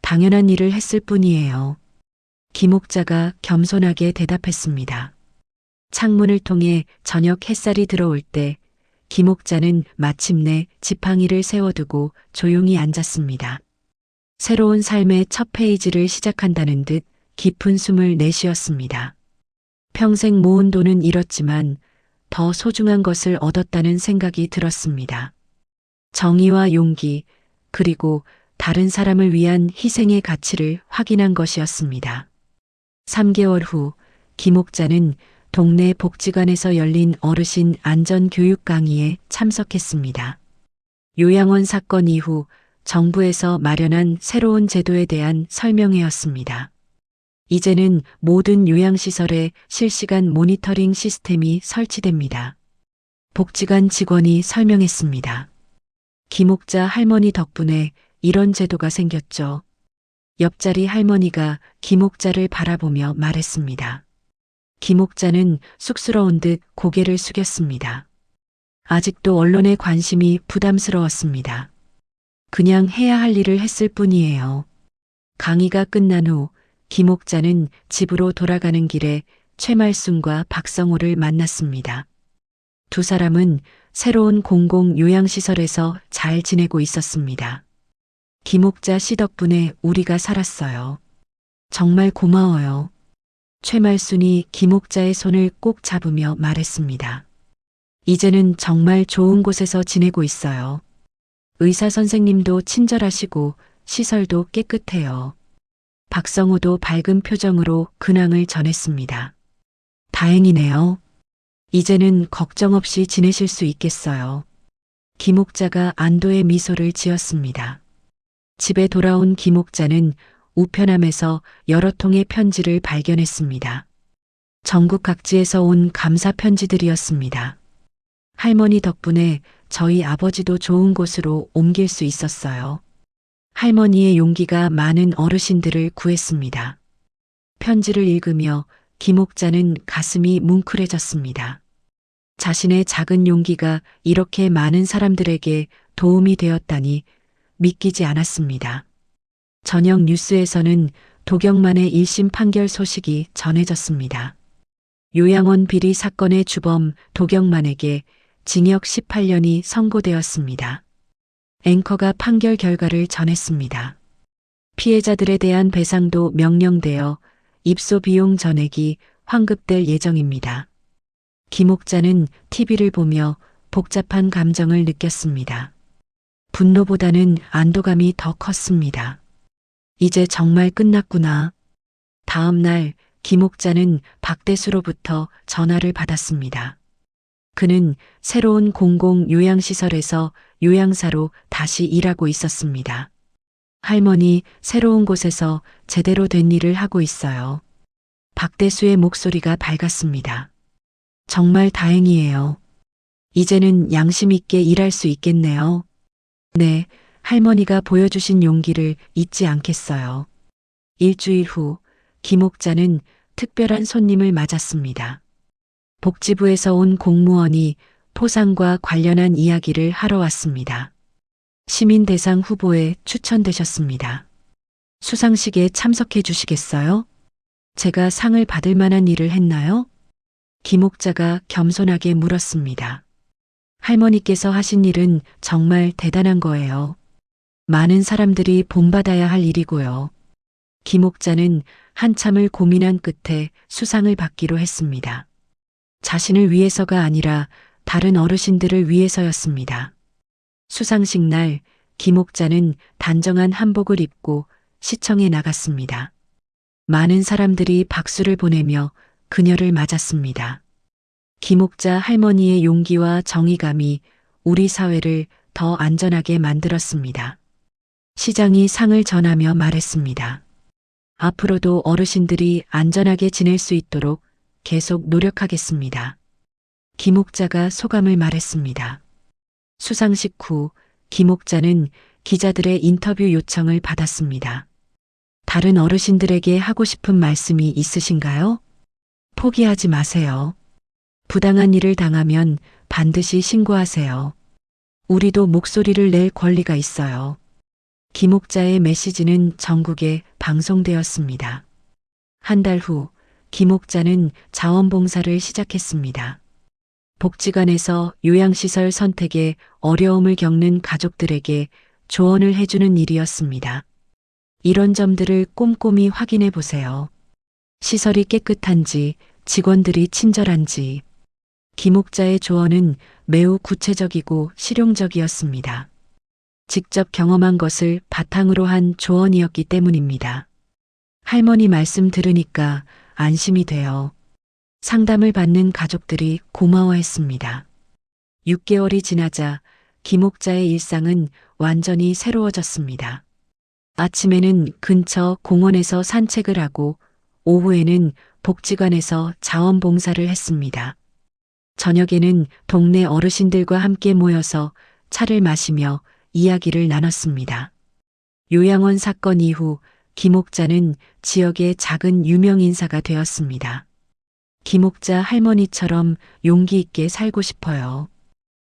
당연한 일을 했을 뿐이에요. 김옥자가 겸손하게 대답했습니다. 창문을 통해 저녁 햇살이 들어올 때 김옥자는 마침내 지팡이를 세워두고 조용히 앉았습니다. 새로운 삶의 첫 페이지를 시작한다는 듯 깊은 숨을 내쉬었습니다. 평생 모은 돈은 잃었지만 더 소중한 것을 얻었다는 생각이 들었습니다. 정의와 용기, 그리고 다른 사람을 위한 희생의 가치를 확인한 것이었습니다. 3개월 후 김옥자는 동네 복지관에서 열린 어르신 안전교육 강의에 참석했습니다. 요양원 사건 이후 정부에서 마련한 새로운 제도에 대한 설명회였습니다. 이제는 모든 요양시설에 실시간 모니터링 시스템이 설치됩니다. 복지관 직원이 설명했습니다. 김옥자 할머니 덕분에 이런 제도가 생겼죠. 옆자리 할머니가 김옥자를 바라보며 말했습니다. 김옥자는 쑥스러운 듯 고개를 숙였습니다. 아직도 언론의 관심이 부담스러웠습니다. 그냥 해야 할 일을 했을 뿐이에요. 강의가 끝난 후 김옥자는 집으로 돌아가는 길에 최말순과 박성호를 만났습니다. 두 사람은 새로운 공공 요양시설에서 잘 지내고 있었습니다. 김옥자 씨 덕분에 우리가 살았어요. 정말 고마워요. 최말순이 김옥자의 손을 꼭 잡으며 말했습니다. 이제는 정말 좋은 곳에서 지내고 있어요. 의사 선생님도 친절하시고 시설도 깨끗해요. 박성호도 밝은 표정으로 근황을 전했습니다. 다행이네요. 이제는 걱정 없이 지내실 수 있겠어요. 김옥자가 안도의 미소를 지었습니다. 집에 돌아온 김옥자는 우편함에서 여러 통의 편지를 발견했습니다. 전국 각지에서 온 감사 편지들이었습니다. 할머니 덕분에 저희 아버지도 좋은 곳으로 옮길 수 있었어요. 할머니의 용기가 많은 어르신들을 구했습니다. 편지를 읽으며 김옥자는 가슴이 뭉클해졌습니다. 자신의 작은 용기가 이렇게 많은 사람들에게 도움이 되었다니 믿기지 않았습니다. 저녁 뉴스에서는 도경만의 1심 판결 소식이 전해졌습니다. 요양원 비리 사건의 주범 도경만에게 징역 18년이 선고되었습니다. 앵커가 판결 결과를 전했습니다. 피해자들에 대한 배상도 명령되어 입소 비용 전액이 환급될 예정입니다. 김옥자는 TV를 보며 복잡한 감정을 느꼈습니다. 분노보다는 안도감이 더 컸습니다. 이제 정말 끝났구나. 다음 날 김옥자는 박대수로부터 전화를 받았습니다. 그는 새로운 공공 요양시설에서 요양사로 다시 일하고 있었습니다. 할머니, 새로운 곳에서 제대로 된 일을 하고 있어요. 박대수의 목소리가 밝았습니다. 정말 다행이에요. 이제는 양심 있게 일할 수 있겠네요. 네, 할머니가 보여주신 용기를 잊지 않겠어요. 일주일 후 김옥자는 특별한 손님을 맞았습니다. 복지부에서 온 공무원이 포상과 관련한 이야기를 하러 왔습니다. 시민대상 후보에 추천되셨습니다. 수상식에 참석해 주시겠어요? 제가 상을 받을 만한 일을 했나요? 김옥자가 겸손하게 물었습니다. 할머니께서 하신 일은 정말 대단한 거예요. 많은 사람들이 본받아야 할 일이고요. 김옥자는 한참을 고민한 끝에 수상을 받기로 했습니다. 자신을 위해서가 아니라 다른 어르신들을 위해서였습니다. 수상식 날 김옥자는 단정한 한복을 입고 시청에 나갔습니다. 많은 사람들이 박수를 보내며 그녀를 맞았습니다. 김옥자 할머니의 용기와 정의감이 우리 사회를 더 안전하게 만들었습니다. 시장이 상을 전하며 말했습니다. 앞으로도 어르신들이 안전하게 지낼 수 있도록 계속 노력하겠습니다. 김옥자가 소감을 말했습니다. 수상식 후 김옥자는 기자들의 인터뷰 요청을 받았습니다. 다른 어르신들에게 하고 싶은 말씀이 있으신가요? 포기하지 마세요. 부당한 일을 당하면 반드시 신고하세요. 우리도 목소리를 낼 권리가 있어요. 김옥자의 메시지는 전국에 방송되었습니다. 한 달 후 김옥자는 자원봉사를 시작했습니다. 복지관에서 요양시설 선택에 어려움을 겪는 가족들에게 조언을 해주는 일이었습니다. 이런 점들을 꼼꼼히 확인해 보세요. 시설이 깨끗한지, 직원들이 친절한지. 김옥자의 조언은 매우 구체적이고 실용적이었습니다. 직접 경험한 것을 바탕으로 한 조언이었기 때문입니다. 할머니 말씀 들으니까 안심이 돼요. 상담을 받는 가족들이 고마워했습니다. 6개월이 지나자 김옥자의 일상은 완전히 새로워졌습니다. 아침에는 근처 공원에서 산책을 하고 오후에는 복지관에서 자원봉사를 했습니다. 저녁에는 동네 어르신들과 함께 모여서 차를 마시며 이야기를 나눴습니다. 요양원 사건 이후 김옥자는 지역의 작은 유명 인사가 되었습니다. 김옥자 할머니처럼 용기 있게 살고 싶어요.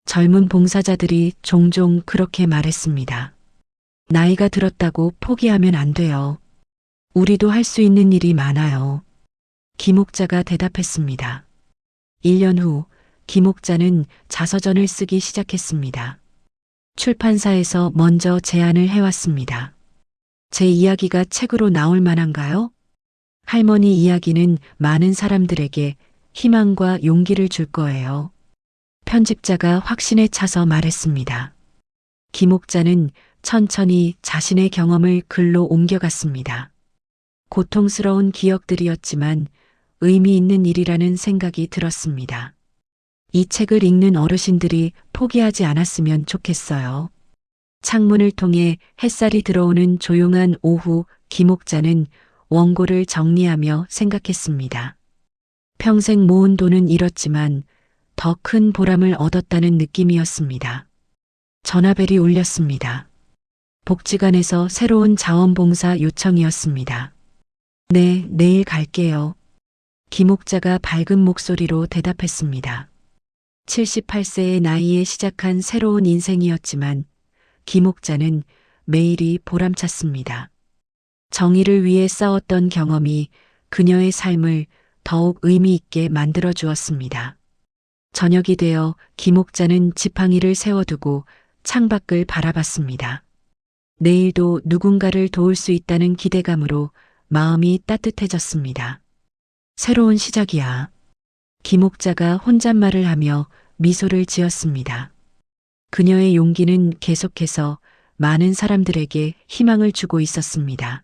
젊은 봉사자들이 종종 그렇게 말했습니다. 나이가 들었다고 포기하면 안 돼요. 우리도 할 수 있는 일이 많아요. 김옥자가 대답했습니다. 1년 후 김옥자는 자서전을 쓰기 시작했습니다. 출판사에서 먼저 제안을 해왔습니다. 제 이야기가 책으로 나올 만한가요? 할머니 이야기는 많은 사람들에게 희망과 용기를 줄 거예요. 편집자가 확신에 차서 말했습니다. 김옥자는 천천히 자신의 경험을 글로 옮겨갔습니다. 고통스러운 기억들이었지만 의미 있는 일이라는 생각이 들었습니다. 이 책을 읽는 어르신들이 포기하지 않았으면 좋겠어요. 창문을 통해 햇살이 들어오는 조용한 오후, 김옥자는 원고를 정리하며 생각했습니다. 평생 모은 돈은 잃었지만 더 큰 보람을 얻었다는 느낌이었습니다. 전화벨이 울렸습니다. 복지관에서 새로운 자원봉사 요청이었습니다. 네, 내일 갈게요. 김옥자가 밝은 목소리로 대답했습니다. 78세의 나이에 시작한 새로운 인생이었지만 김옥자는 매일이 보람찼습니다. 정의를 위해 싸웠던 경험이 그녀의 삶을 더욱 의미 있게 만들어 주었습니다. 저녁이 되어 김옥자는 지팡이를 세워두고 창밖을 바라봤습니다. 내일도 누군가를 도울 수 있다는 기대감으로 마음이 따뜻해졌습니다. 새로운 시작이야. 김옥자가 혼잣말을 하며 미소를 지었습니다. 그녀의 용기는 계속해서 많은 사람들에게 희망을 주고 있었습니다.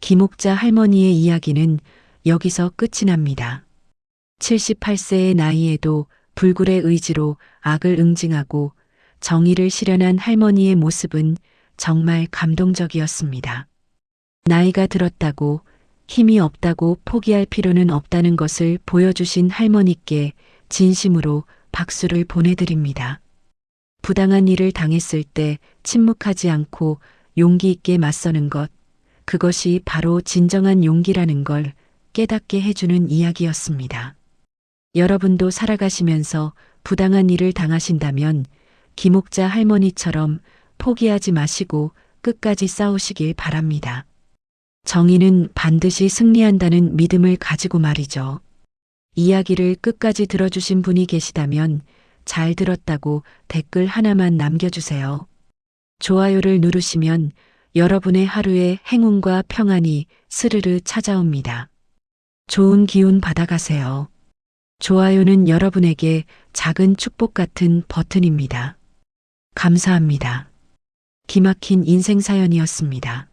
김옥자 할머니의 이야기는 여기서 끝이 납니다. 78세의 나이에도 불굴의 의지로 악을 응징하고 정의를 실현한 할머니의 모습은 정말 감동적이었습니다. 나이가 들었다고 힘이 없다고 포기할 필요는 없다는 것을 보여주신 할머니께 진심으로 박수를 보내드립니다. 부당한 일을 당했을 때 침묵하지 않고 용기 있게 맞서는 것, 그것이 바로 진정한 용기라는 걸 깨닫게 해주는 이야기였습니다. 여러분도 살아가시면서 부당한 일을 당하신다면 김옥자 할머니처럼 포기하지 마시고 끝까지 싸우시길 바랍니다. 정의는 반드시 승리한다는 믿음을 가지고 말이죠. 이야기를 끝까지 들어주신 분이 계시다면 잘 들었다고 댓글 하나만 남겨주세요. 좋아요를 누르시면 여러분의 하루에 행운과 평안이 스르르 찾아옵니다. 좋은 기운 받아가세요. 좋아요는 여러분에게 작은 축복 같은 버튼입니다. 감사합니다. 기막힌 인생 사연이었습니다.